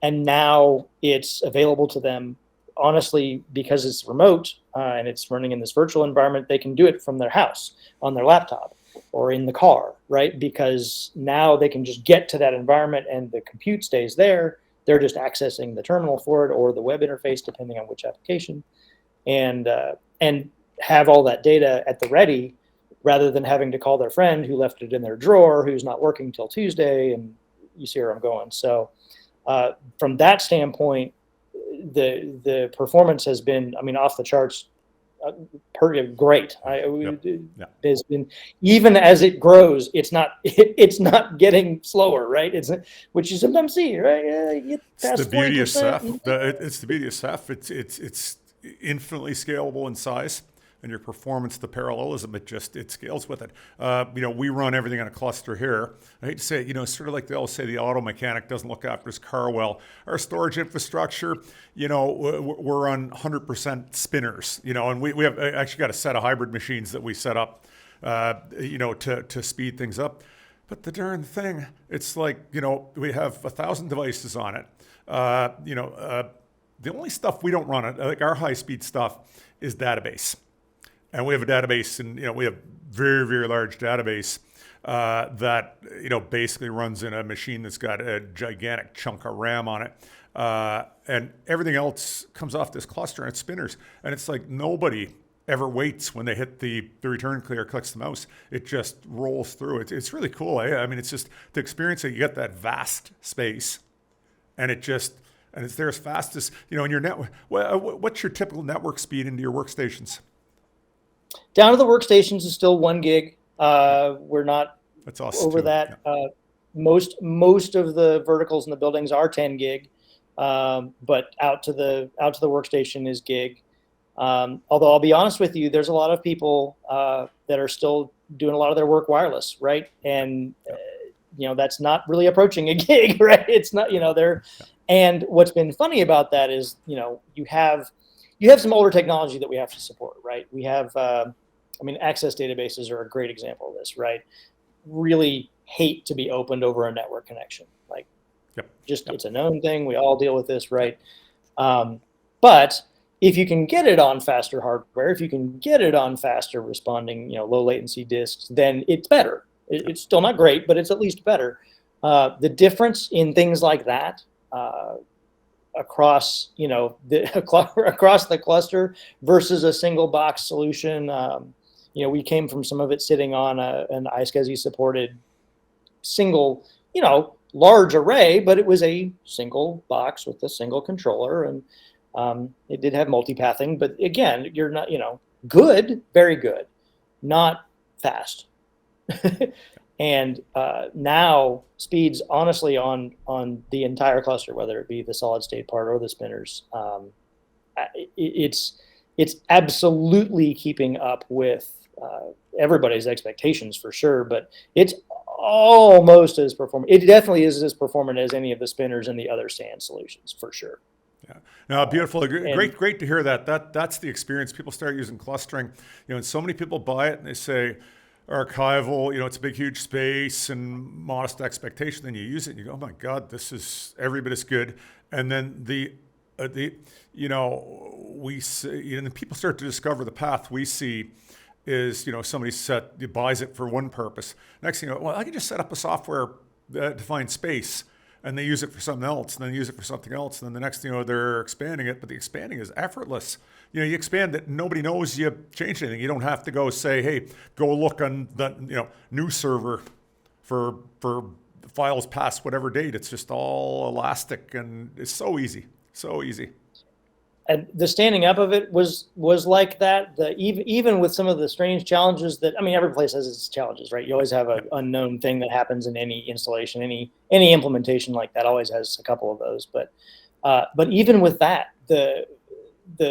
And now it's available to them, honestly, because it's remote and it's running in this virtual environment. They can do it from their house on their laptop or in the car, right? Because now they can just get to that environment and the compute stays there. They're just accessing the terminal for it or the web interface, depending on which application, and have all that data at the ready, rather than having to call their friend who left it in their drawer, who's not working till Tuesday. And you see where I'm going. So from that standpoint, the performance has been, off the charts. Great. It's been, even as it grows, it's not getting slower, right? Which you sometimes see, right? It's the beauty of Ceph. It's the beauty of Ceph. It's infinitely scalable in size, and your performance, the parallelism, it scales with it. We run everything on a cluster here. I hate to say it, sort of like they always say, the auto mechanic doesn't look after his car well. Our storage infrastructure, we're on 100% spinners, and we have actually got a set of hybrid machines that we set up, to speed things up. But the darn thing, it's like, we have 1,000 devices on it. The only stuff we don't run it, like our high-speed stuff, is database. And we have a database, and we have very, very large database that basically runs in a machine that's got a gigantic chunk of RAM on it, and everything else comes off this cluster and it's spinners. And it's like nobody ever waits when they hit the return key or clicks the mouse. It just rolls through. It's really cool. It's just the experience that you get that vast space, and it's there as fast as in your network. What's your typical network speed into your workstations? Down to the workstations is still 1 gig. We're not That's awesome over too. that. Yeah. Most of the verticals in the buildings are 10 gig, but out to the workstation is gig. Although I'll be honest with you, there's a lot of people that are still doing a lot of their work wireless, right? And that's not really approaching a gig, right? It's not, they're. Yeah. And what's been funny about that is, you have some older technology that we have to support, right? We have, access databases are a great example of this, right? Really hate to be opened over a network connection. Like, It's a known thing. We all deal with this, right? But if you can get it on faster hardware, if you can get it on faster responding, low latency disks, then it's better. It's still not great, but it's at least better. The difference in things like that, across across the cluster versus a single box solution. We came from some of it sitting on an iSCSI supported single, large array, but it was a single box with a single controller, and it did have multipathing. But again, you're not, good, very good, not fast. And now speeds, honestly, on the entire cluster, whether it be the solid state part or the spinners, it's absolutely keeping up with everybody's expectations for sure. But it's almost as performant. It definitely is as performant as any of the spinners and the other SAN solutions for sure. Yeah. No, beautiful. Great to hear that. That's the experience. People start using clustering, and so many people buy it and they say, archival, it's a big, huge space and modest expectation. Then you use it and you go, oh my God, this is every bit as good. And then we see, and people start to discover the path we see is, somebody buys it for one purpose. Next thing you know, well, I can just set up a software defined space and they use it for something else, and then use it for something else, and then the next thing you know, they're expanding it, but the expanding is effortless. You expand it, nobody knows you changed anything. You don't have to go say, hey, go look on the new server for files past whatever date. It's just all elastic, and it's so easy, so easy. And the standing up of it was like that. Even with some of the strange challenges that, I mean, every place has its challenges, right? You always have an unknown thing that happens in any installation, any implementation like that always has a couple of those. But even with that, the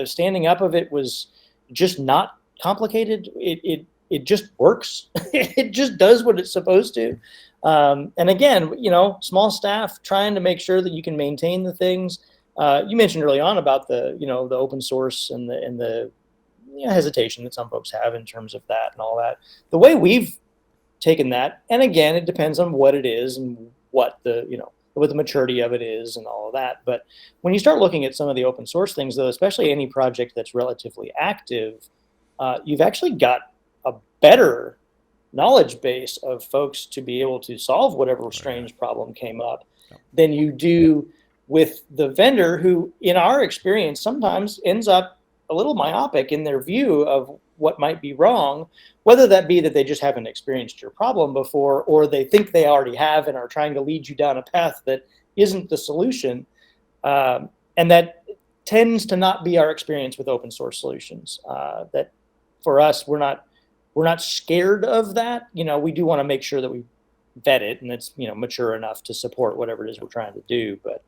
standing up of it was just not complicated. It just works. It just does what it's supposed to. And again, small staff trying to make sure that you can maintain the things. You mentioned early on about the open source and the hesitation that some folks have in terms of that and all that. The way we've taken that, and again, it depends on what it is and what the maturity of it is and all of that. But when you start looking at some of the open source things, though, especially any project that's relatively active, you've actually got a better knowledge base of folks to be able to solve whatever strange problem came up than you do with the vendor, who, in our experience, sometimes ends up a little myopic in their view of what might be wrong, whether that be that they just haven't experienced your problem before, or they think they already have and are trying to lead you down a path that isn't the solution. And that tends to not be our experience with open source solutions. That for us, we're not scared of that. We do want to make sure that we vet it and it's mature enough to support whatever it is we're trying to do. But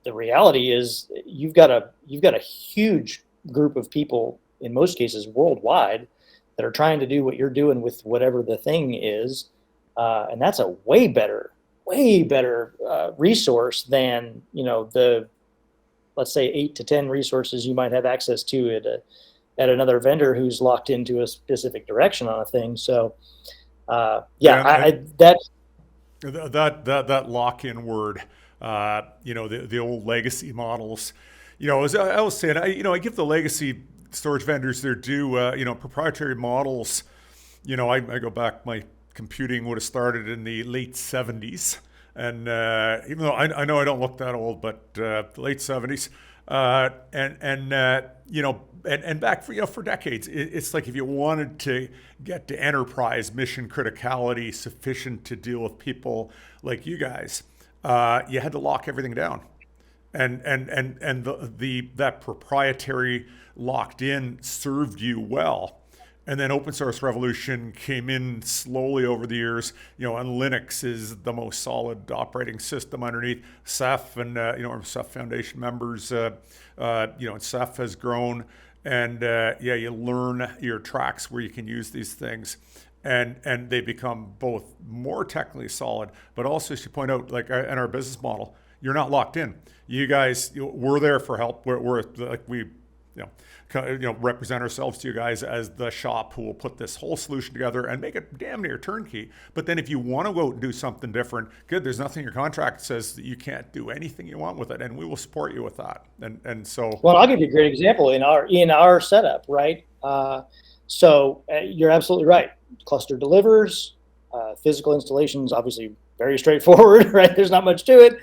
the reality is you've got a huge group of people, in most cases worldwide, that are trying to do what you're doing with whatever the thing is, and that's a way better resource than the, let's say, 8 to 10 resources you might have access to at another vendor who's locked into a specific direction on a thing. So that lock-in word. The old legacy models, as I was saying, I give the legacy storage vendors their due. Proprietary models, I go back, my computing would have started in the late 70s. And even though I know I don't look that old, but the late 70s. And back for decades, it's like if you wanted to get to enterprise mission criticality sufficient to deal with people like you guys, you had to lock everything down, and that proprietary locked in served you well. And then open source revolution came in slowly over the years. And Linux is the most solid operating system underneath Ceph, and Ceph Foundation members. And Ceph has grown, and you learn your tracks where you can use these things. And they become both more technically solid, but also, as you point out, like in our business model, you're not locked in. You guys, we're there for help. We're like we represent ourselves to you guys as the shop who will put this whole solution together and make it damn near turnkey. But then if you want to go out and do something different, good, there's nothing in your contract that says that you can't do anything you want with it, and we will support you with that. And so, well, I'll give you a great example in our setup, right? So you're absolutely right. Cluster delivers, physical installations, obviously very straightforward, right? There's not much to it.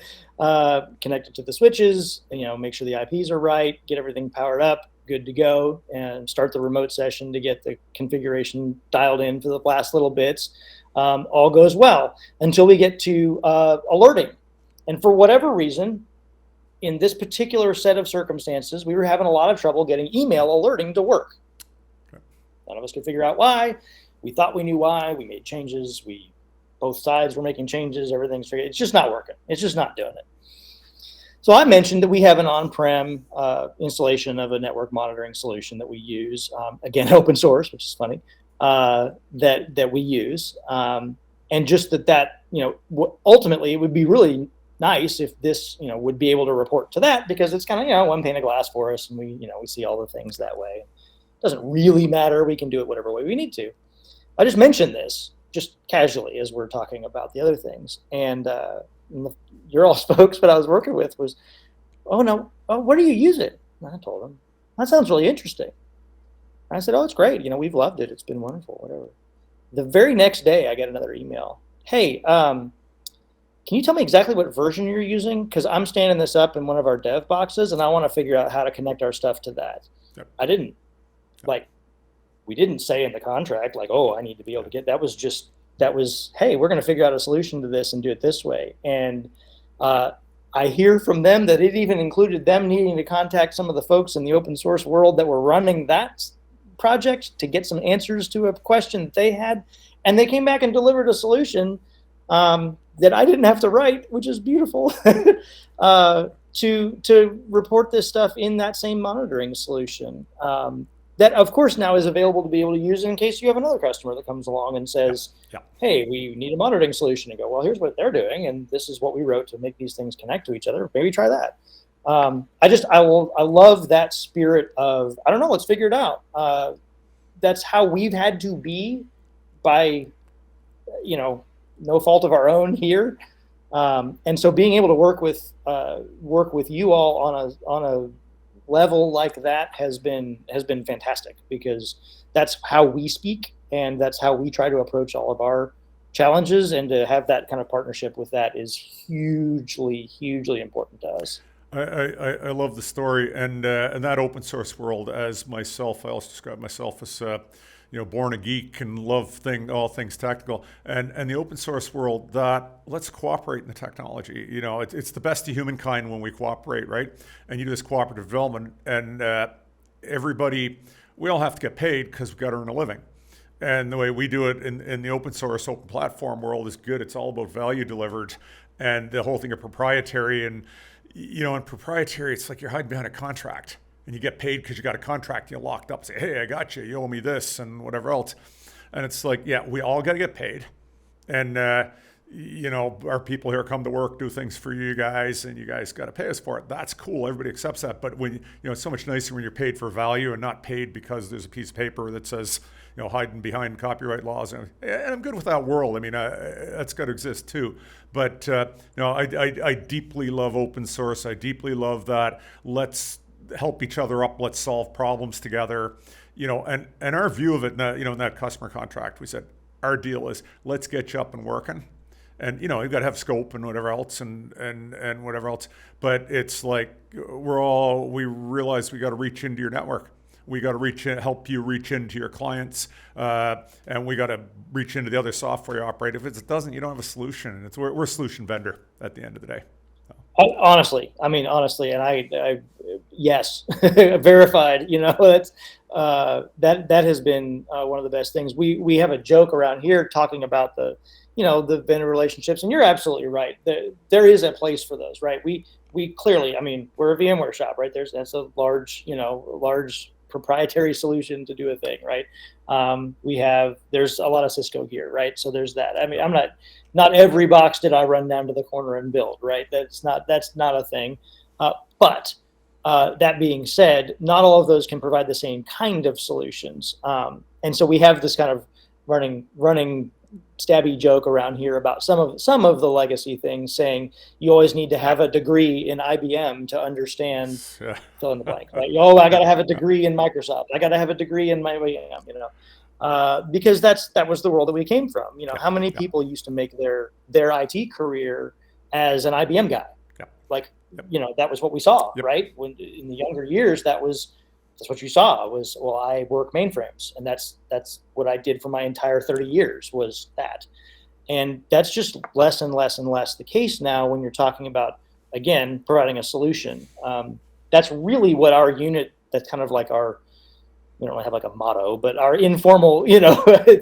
Connect it to the switches, make sure the IPs are right, get everything powered up, good to go, and start the remote session to get the configuration dialed in for the last little bits. All goes well until we get to alerting. And for whatever reason, in this particular set of circumstances, we were having a lot of trouble getting email alerting to work. None of us could figure out why. We thought we knew why. We made changes. Both sides were making changes. Everything's figured. It's just not working. It's just not doing it. So I mentioned that we have an on-prem installation of a network monitoring solution that we use. Again, open source, which is funny, that we use. And just that ultimately it would be really nice if this, would be able to report to that, because it's kind of, one pane of glass for us, and we see all the things that way. It doesn't really matter. We can do it whatever way we need to. I just mentioned this just casually as we're talking about the other things. And your all folks that I was working with was, where do you use it? And I told them, that sounds really interesting. And I said, it's great. We've loved it. It's been wonderful, whatever. The very next day, I get another email. Hey, can you tell me exactly what version you're using? Because I'm standing this up in one of our dev boxes and I want to figure out how to connect our stuff to that. Yep. I didn't like, we didn't say in the contract, like, oh, I need to be able to get, that was, hey, we're going to figure out a solution to this and do it this way. And I hear from them that it even included them needing to contact some of the folks in the open source world that were running that project to get some answers to a question that they had. And they came back and delivered a solution that I didn't have to write, which is beautiful, to report this stuff in that same monitoring solution. That, of course, now is available to be able to use in case you have another customer that comes along and says, hey, we need a monitoring solution. And go, well, here's what they're doing, and this is what we wrote to make these things connect to each other. Maybe try that. I love that spirit of, I don't know, let's figure it out. That's how we've had to be by, no fault of our own here. And so being able to work with you all on a level like that has been fantastic, because that's how we speak and that's how we try to approach all of our challenges, and to have that kind of partnership with that is hugely important to us. I love the story, and that open source world. As myself, I also describe myself as born a geek and love all things technical, and the open source world, that let's cooperate in the technology. It's the best of humankind when we cooperate, right? And you do this cooperative development, and everybody, we all have to get paid because we've got to earn a living. And the way we do it in the open source, open platform world is good. It's all about value delivered, and the whole thing of proprietary. And in proprietary, it's like you're hiding behind a contract, and you get paid because you got a contract. You're locked up. Say, hey, I got you. You owe me this and whatever else. And it's like, yeah, we all got to get paid. And our people here come to work, do things for you guys, and you guys got to pay us for it. That's cool. Everybody accepts that. But when it's so much nicer when you're paid for value and not paid because there's a piece of paper that says, hiding behind copyright laws. And I'm good with that world. I mean, that's got to exist too. But I deeply love open source. I deeply love that. Let's help each other up. Let's solve problems together. And our view of it, in that customer contract, we said our deal is let's get you up and working. And you've got to have scope and whatever else and whatever else. But it's like we realize we got to reach into your network. We got to help you reach into your clients, and we got to reach into the other software you operate. If it doesn't, you don't have a solution. And we're a solution vendor at the end of the day. Honestly, and I yes, verified. That's that has been one of the best things. We have a joke around here talking about the vendor relationships, and you're absolutely right. There is a place for those, right? We clearly, we're a VMware shop, right? That's a large proprietary solution to do a thing, right? There's a lot of Cisco gear, right? So there's that. I'm not every box did I run down to the corner and build, right? That's not a thing. But that being said, not all of those can provide the same kind of solutions. And so we have this kind of running stabby joke around here about some of the legacy things, saying you always need to have a degree in IBM to understand fill in the blank, right? I got to have a degree in Microsoft. I got to have a degree in my because that was the world that we came from. How many people used to make their IT career as an IBM guy? That was what we saw, right? When in the younger years, that's what you saw was, well, I work mainframes, and that's what I did for my entire 30 years was that. And that's just less and less and less the case now when you're talking about, again, providing a solution. That's really what our unit, that's kind of like our, we don't have like a motto, but our informal,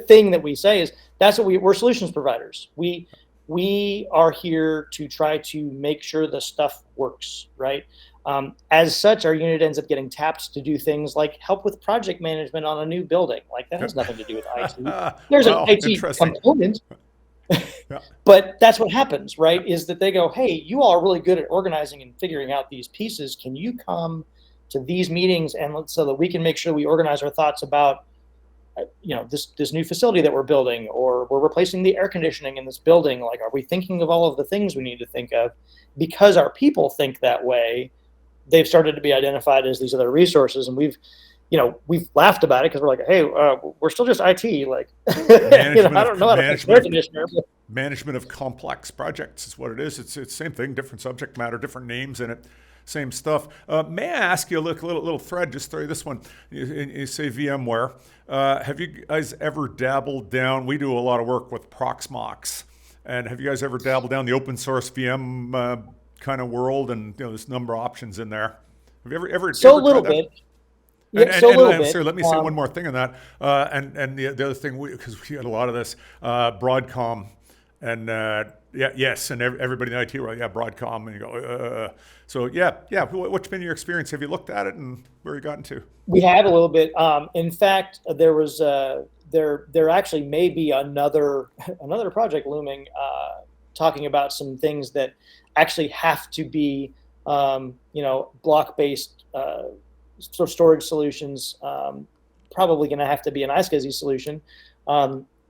thing that we say is that's what we're solutions providers. We are here to try to make sure the stuff works, right? As such, our unit ends up getting tapped to do things like help with project management on a new building. Like that has nothing to do with IT. There's an IT component, but that's what happens, right? Is that they go, hey, you all are really good at organizing and figuring out these pieces. Can you come to these meetings so that we can make sure we organize our thoughts about this new facility that we're building, or we're replacing the air conditioning in this building. Like, are we thinking of all of the things we need to think of? Because our people think that way, they've started to be identified as these other resources. And we've, we've laughed about it because we're like, hey, we're still just IT. Like, I don't know how to fix air conditioner. Management of complex projects is what it is. It's same thing, different subject matter, different names in it, same stuff. May I ask you a little thread? Just throw you this one. You say VMware. Have you guys ever dabbled down? We do a lot of work with Proxmox, and have you guys ever dabbled down the open source VM kind of world? And there's a number of options in there. Have you ever So ever a little tried that? bit. Yeah, so a little bit. Sorry, let me say one more thing on that. And the other thing, because we had a lot of this, Broadcom, and yes, and everybody in the IT world, Broadcom, and you go, so yeah. What's been your experience? Have you looked at it, and where you gotten to? We have a little bit. In fact, there was there actually may be another project looming, talking about some things that actually have to be block-based storage solutions. Probably going to have to be an iSCSI solution,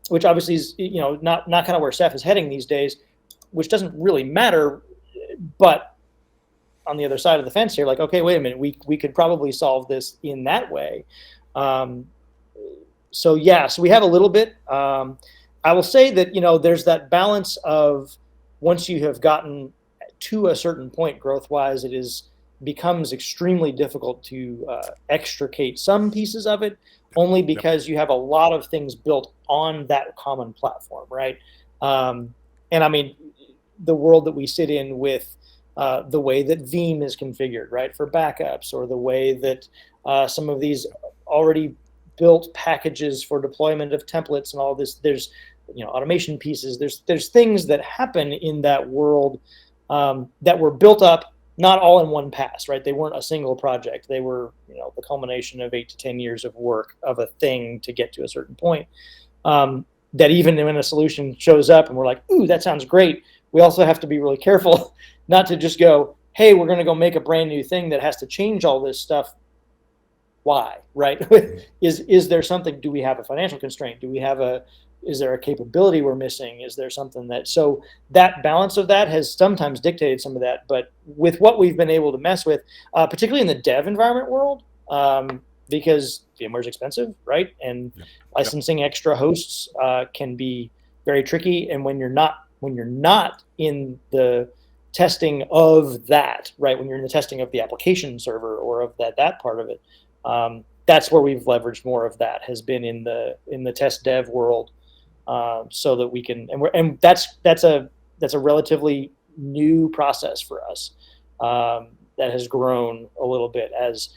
which obviously is not kind of where Ceph is heading these days, which doesn't really matter. But on the other side of the fence here, like, okay, wait a minute, we could probably solve this in that way. So we have a little bit. I will say that there's that balance of, once you have gotten to a certain point growth-wise, becomes extremely difficult to extricate some pieces of it, only because you have a lot of things built on that common platform, right? And I mean, the world that we sit in with the way that Veeam is configured, right, for backups, or the way that some of these already built packages for deployment of templates and all this, there's automation pieces, there's things that happen in that world that were built up not all in one pass, right? They weren't a single project. They were, the culmination of 8 to 10 years of work of a thing to get to a certain point. That even when a solution shows up and we're like, ooh, that sounds great, we also have to be really careful not to just go, hey, we're going to go make a brand new thing that has to change all this stuff. Why, right? Is there something? Do we have a financial constraint? Is there a capability we're missing? Is there something so that balance of that has sometimes dictated some of that. But with what we've been able to mess with, particularly in the dev environment world, because VMware is expensive, right? And licensing extra hosts can be very tricky. And when you're not in the testing of that, right? When you're in the testing of the application server or of that part of it, that's where we've leveraged more of that, has been in the test dev world. So that we can, and that's a relatively new process for us, that has grown a little bit as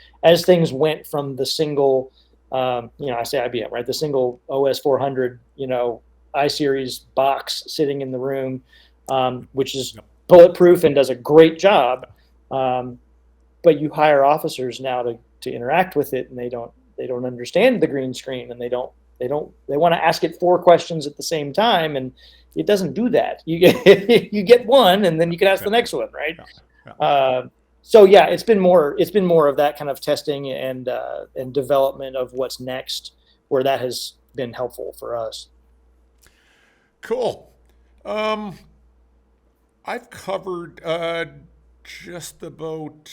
things went from the single, I say IBM, right? The single OS 400, iSeries box sitting in the room, which is bulletproof and does a great job. But you hire officers now to interact with it, and they don't understand the green screen, and they want to ask it 4 questions at the same time, and it doesn't do that. You get one, and then you can ask the next one, right? It's been more of that kind of testing and development of what's next, where that has been helpful for us. Cool. I've covered just about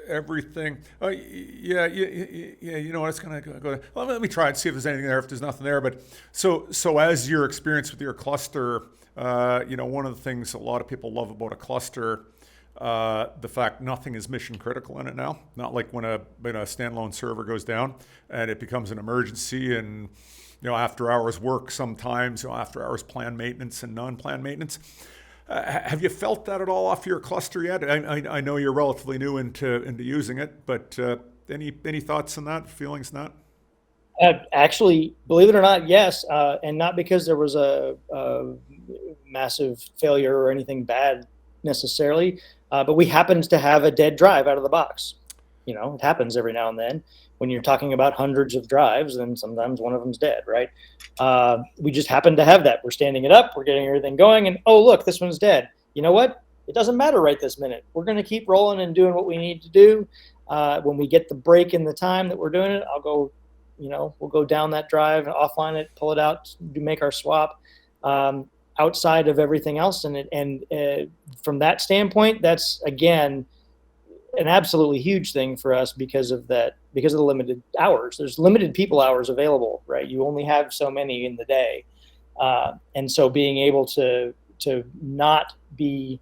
everything. You know what? It's gonna go. Well, let me try and see if there's anything there. If there's nothing there, but so as your experience with your cluster, one of the things a lot of people love about a cluster, the fact nothing is mission critical in it now. Not like when a standalone server goes down and it becomes an emergency, and after hours work sometimes, after hours planned maintenance and non-planned maintenance. Have you felt that at all off your cluster yet? I know you're relatively new into using it, but any thoughts on that, feelings on that? Actually, believe it or not, yes, and not because there was a massive failure or anything bad necessarily, but we happened to have a dead drive out of the box. It happens every now and then. When you're talking about hundreds of drives, then sometimes one of them's dead, right? We just happen to have that. We're standing it up, we're getting everything going, and oh, look, this one's dead. You know what? It doesn't matter right this minute. We're going to keep rolling and doing what we need to do. When we get the break in the time that we're doing it, I'll go, we'll go down that drive, offline it, pull it out, make our swap outside of everything else. And from that standpoint, that's, again, an absolutely huge thing for us because of that, because of the limited hours. There's limited people hours available, right? You only have so many in the day. And so being able to not be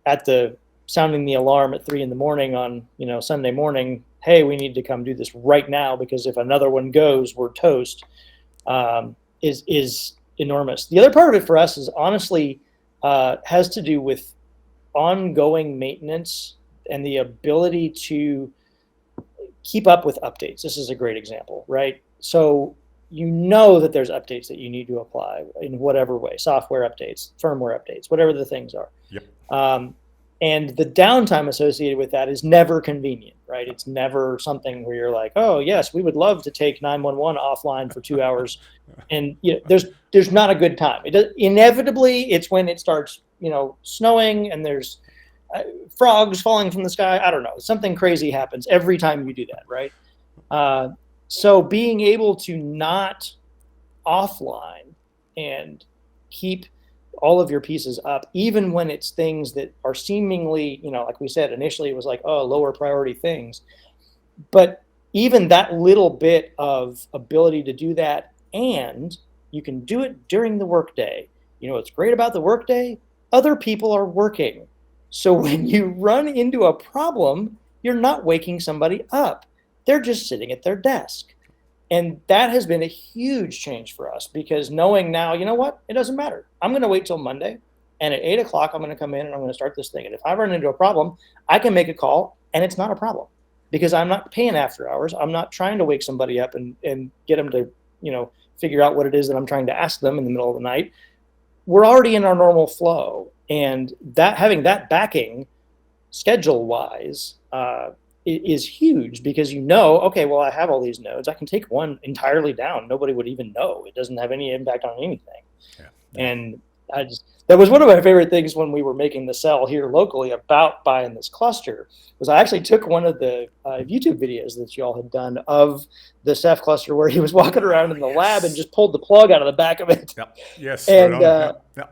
at the sounding the alarm at 3 a.m. on, Sunday morning, hey, we need to come do this right now, because if another one goes, we're toast, is enormous. The other part of it for us is honestly has to do with ongoing maintenance and the ability to keep up with updates. This is a great example, right? So that there's updates that you need to apply in whatever way, software updates, firmware updates, whatever the things are. Yep. And the downtime associated with that is never convenient, right? It's never something where you're like, oh yes, we would love to take 911 offline for 2 hours. And there's not a good time. Inevitably, it's when it starts, snowing and there's frogs falling from the sky. I don't know. Something crazy happens every time you do that, right? So being able to not offline and keep all of your pieces up, even when it's things that are seemingly, like we said, initially it was like, oh, lower priority things. But even that little bit of ability to do that, and you can do it during the workday. What's great about the workday? Other people are working. So when you run into a problem, you're not waking somebody up. They're just sitting at their desk. And that has been a huge change for us, because knowing now, what? It doesn't matter. I'm going to wait till Monday. And at 8 o'clock, I'm going to come in and I'm going to start this thing. And if I run into a problem, I can make a call and it's not a problem, because I'm not paying after hours. I'm not trying to wake somebody up and get them to, figure out what it is that I'm trying to ask them in the middle of the night. We're already in our normal flow. And that having that backing schedule wise, is huge, because okay, well, I have all these nodes. I can take one entirely down. Nobody would even know. It doesn't have any impact on anything. Yeah. And that was one of my favorite things when we were making the sell here locally about buying this cluster, was I actually took one of the YouTube videos that y'all had done of the Ceph cluster, where he was walking around in the lab and just pulled the plug out of the back of it. Yep. Yes. And right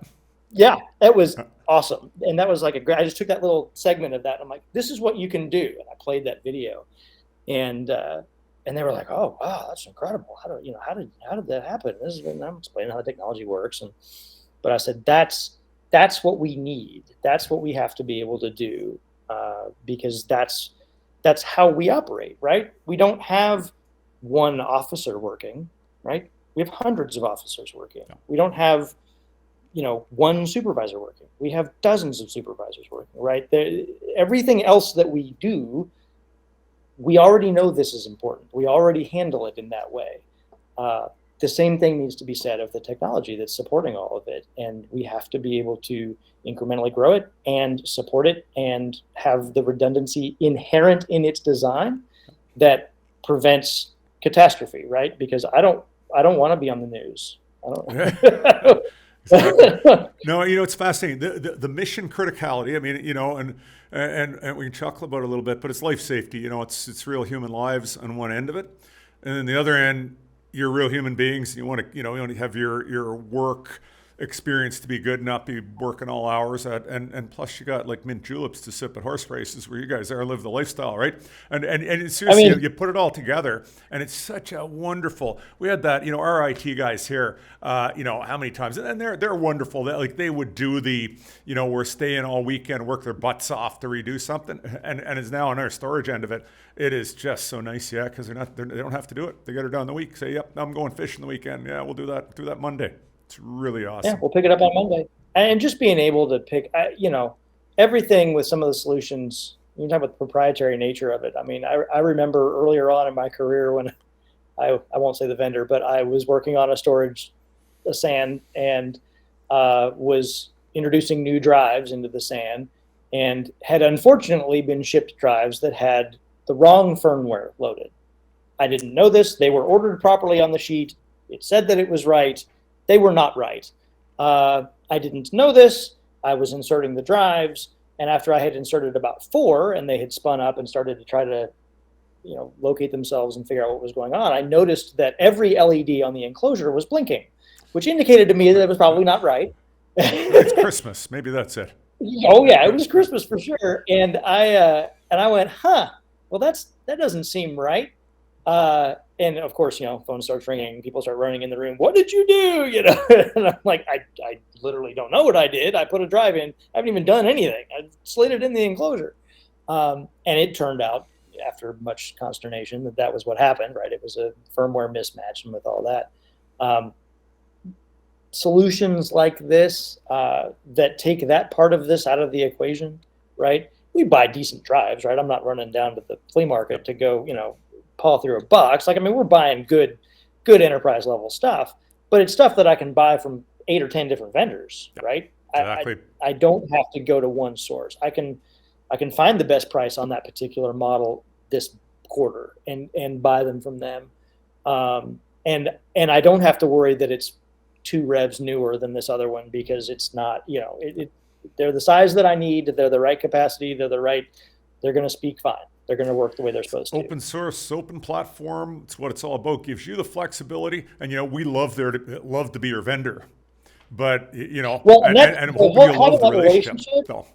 yeah, that was awesome. And that was like I just took that little segment of that. And I'm like, this is what you can do. And I played that video, and they were like, oh, wow, that's incredible. How did that happen? I'm explaining how the technology works. But I said, that's what we need. That's what we have to be able to do, because that's how we operate, right? We don't have one officer working, right? We have hundreds of officers working. Yeah. We don't have one supervisor working. We have dozens of supervisors working, right? Everything else that we do, we already know this is important. We already handle it in that way. The same thing needs to be said of the technology that's supporting all of it. And we have to be able to incrementally grow it and support it and have the redundancy inherent in its design that prevents catastrophe, right? Because I don't want to be on the news. No, it's fascinating. The mission criticality. I mean, and we can chuckle about it a little bit, but it's life safety. It's real human lives on one end of it, and then the other end, you're real human beings. You want to have your work experience to be good, not be working all hours and plus you got like mint juleps to sip at horse races where you guys are, live the lifestyle, right? And seriously, you put it all together, and it's such a wonderful. We had that, our IT guys here, how many times, and they're wonderful. They would do the, we're staying all weekend, work their butts off to redo something, and it's now on our storage end of it. It is just so nice, yeah, because they don't have to do it. They get it done the week. Say, yep, I'm going fishing the weekend. Yeah, we'll do that Monday. It's really awesome. Yeah, we'll pick it up on Monday. And just being able to pick, everything with some of the solutions, you talk about the proprietary nature of it. I mean, I remember earlier on in my career when I won't say the vendor, but I was working on a SAN, and was introducing new drives into the SAN, and had unfortunately been shipped drives that had the wrong firmware loaded. I didn't know this. They were ordered properly on the sheet. It said that it was right. They were not right. I didn't know this. I was inserting the drives, and after I had inserted about 4 and they had spun up and started to try to, locate themselves and figure out what was going on, I noticed that every LED on the enclosure was blinking, which indicated to me that it was probably not right. It's Christmas. Maybe that's it. Oh yeah, it was Christmas for sure. And I And I went, well, that doesn't seem right. And of course, phone starts ringing, people start running in the room. What did you do? And I'm like, I literally don't know what I did. I put a drive in. I haven't even done anything. I slid it in the enclosure. And it turned out, after much consternation, that was what happened, right? It was a firmware mismatch, and with all that. Solutions like this that take that part of this out of the equation, right? We buy decent drives, right? I'm not running down to the flea market to go, paw through a box. We're buying good enterprise level stuff, but it's stuff that I can buy from 8 or 10 different vendors, right? Exactly. I don't have to go to one source. I can find the best price on that particular model this quarter and buy them from them. And I don't have to worry that it's 2 revs newer than this other one, because it's not, they're the size that I need. They're the right capacity. They're going to speak fine. They're going to work the way they're supposed to. Open source, open platform. It's what it's all about. Gives you the flexibility, and we love to be your vendor, but well, and I'm hoping you love the relationship. So.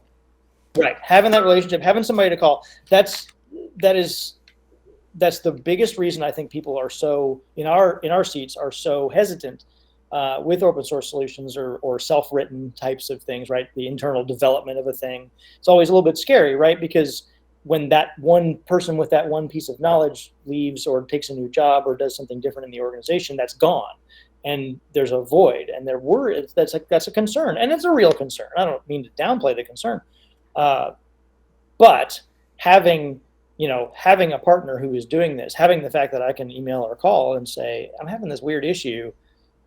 Right, having that relationship, having somebody to call. That's the biggest reason I think people are so in our seats are so hesitant with open source solutions or self-written types of things, right? The internal development of a thing. It's always a little bit scary, right? Because when that one person with that one piece of knowledge leaves or takes a new job or does something different in the organization, that's gone. And there's a void, and they're worried. That's a concern, and it's a real concern. I don't mean to downplay the concern. But having a partner who is doing this, having the fact that I can email or call and say, I'm having this weird issue,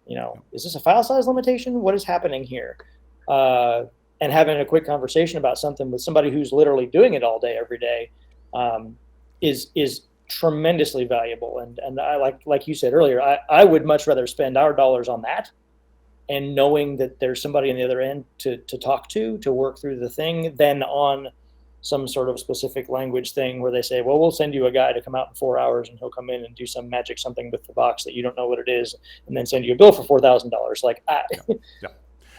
is this a file size limitation? What is happening here? And having a quick conversation about something with somebody who's literally doing it all day, every day, is tremendously valuable. And I like you said earlier, I would much rather spend our dollars on that, and knowing that there's somebody on the other end to talk to work through the thing, than on some sort of specific language thing where they say, well, we'll send you a guy to come out in 4 hours, and he'll come in and do some magic something with the box that you don't know what it is, and then send you a bill for $4,000.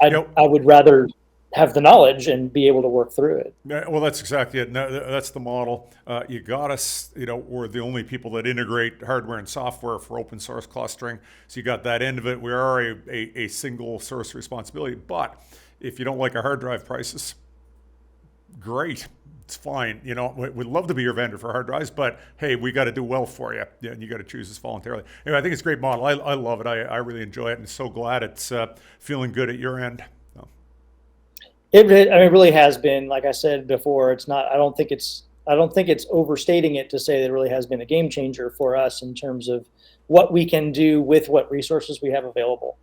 I would rather have the knowledge and be able to work through it. Well, that's exactly it. No, that's the model. You got us, we're the only people that integrate hardware and software for open source clustering. So you got that end of it. We are a single source responsibility. But if you don't like our hard drive prices, great. It's fine. We'd love to be your vendor for hard drives, but hey, we got to do well for you. Yeah, and you got to choose this voluntarily. Anyway, I think it's a great model. I love it. I really enjoy it, and so glad it's feeling good at your end. It really has been. Like I said before, it's not. I don't think it's overstating it to say that it really has been a game changer for us in terms of what we can do with what resources we have available.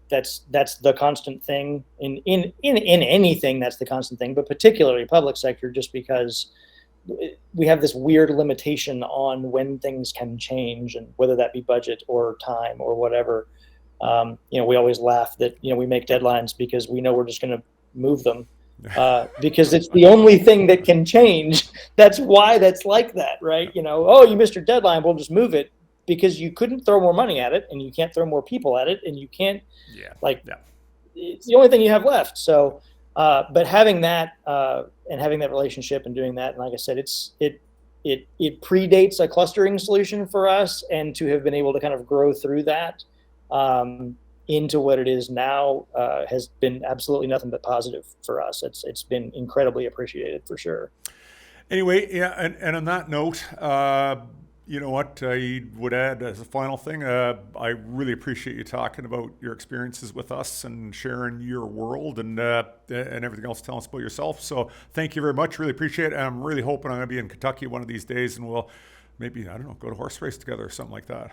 That's the constant thing in anything. That's the constant thing, but particularly public sector, just because we have this weird limitation on when things can change, and whether that be budget or time or whatever. We always laugh that we make deadlines because we know we're just going to move them because it's the only thing that can change. That's why that's like that, right? Oh, you missed your deadline, we'll just move it, because you couldn't throw more money at it, and you can't throw more people at it, and you can't it's the only thing you have left. So but having that and having that relationship and doing that, and like I said, it predates a clustering solution for us, and to have been able to kind of grow through that into what it is now has been absolutely nothing but positive for us. It's been incredibly appreciated, for sure. Anyway, yeah, and on that note, you know what I would add as a final thing, I really appreciate you talking about your experiences with us and sharing your world and everything else, telling us about yourself. So thank you very much. Really appreciate it. And I'm really hoping I'm going to be in Kentucky one of these days, and we'll maybe, go to a horse race together or something like that.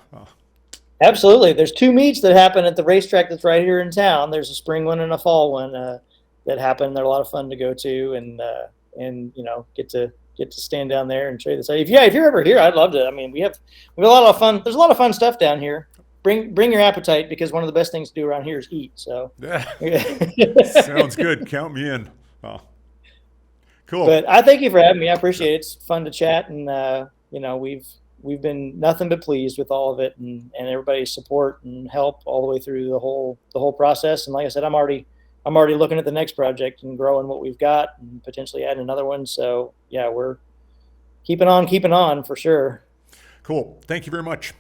Absolutely. There's 2 meets that happen at the racetrack that's right here in town. There's a spring one and a fall one that happen. They're a lot of fun to go to, and get to stand down there and show you the site. If you're ever here, I'd love to. I mean, we have a lot of fun. There's a lot of fun stuff down here. Bring your appetite, because one of the best things to do around here is eat. So sounds good. Count me in. Oh. Cool. But I thank you for having me. I appreciate it. It's fun to chat, and we've been nothing but pleased with all of it, and everybody's support and help all the way through the whole process. And like I said, I'm already looking at the next project and growing what we've got and potentially adding another one. So yeah, we're keeping on for sure. Cool. Thank you very much.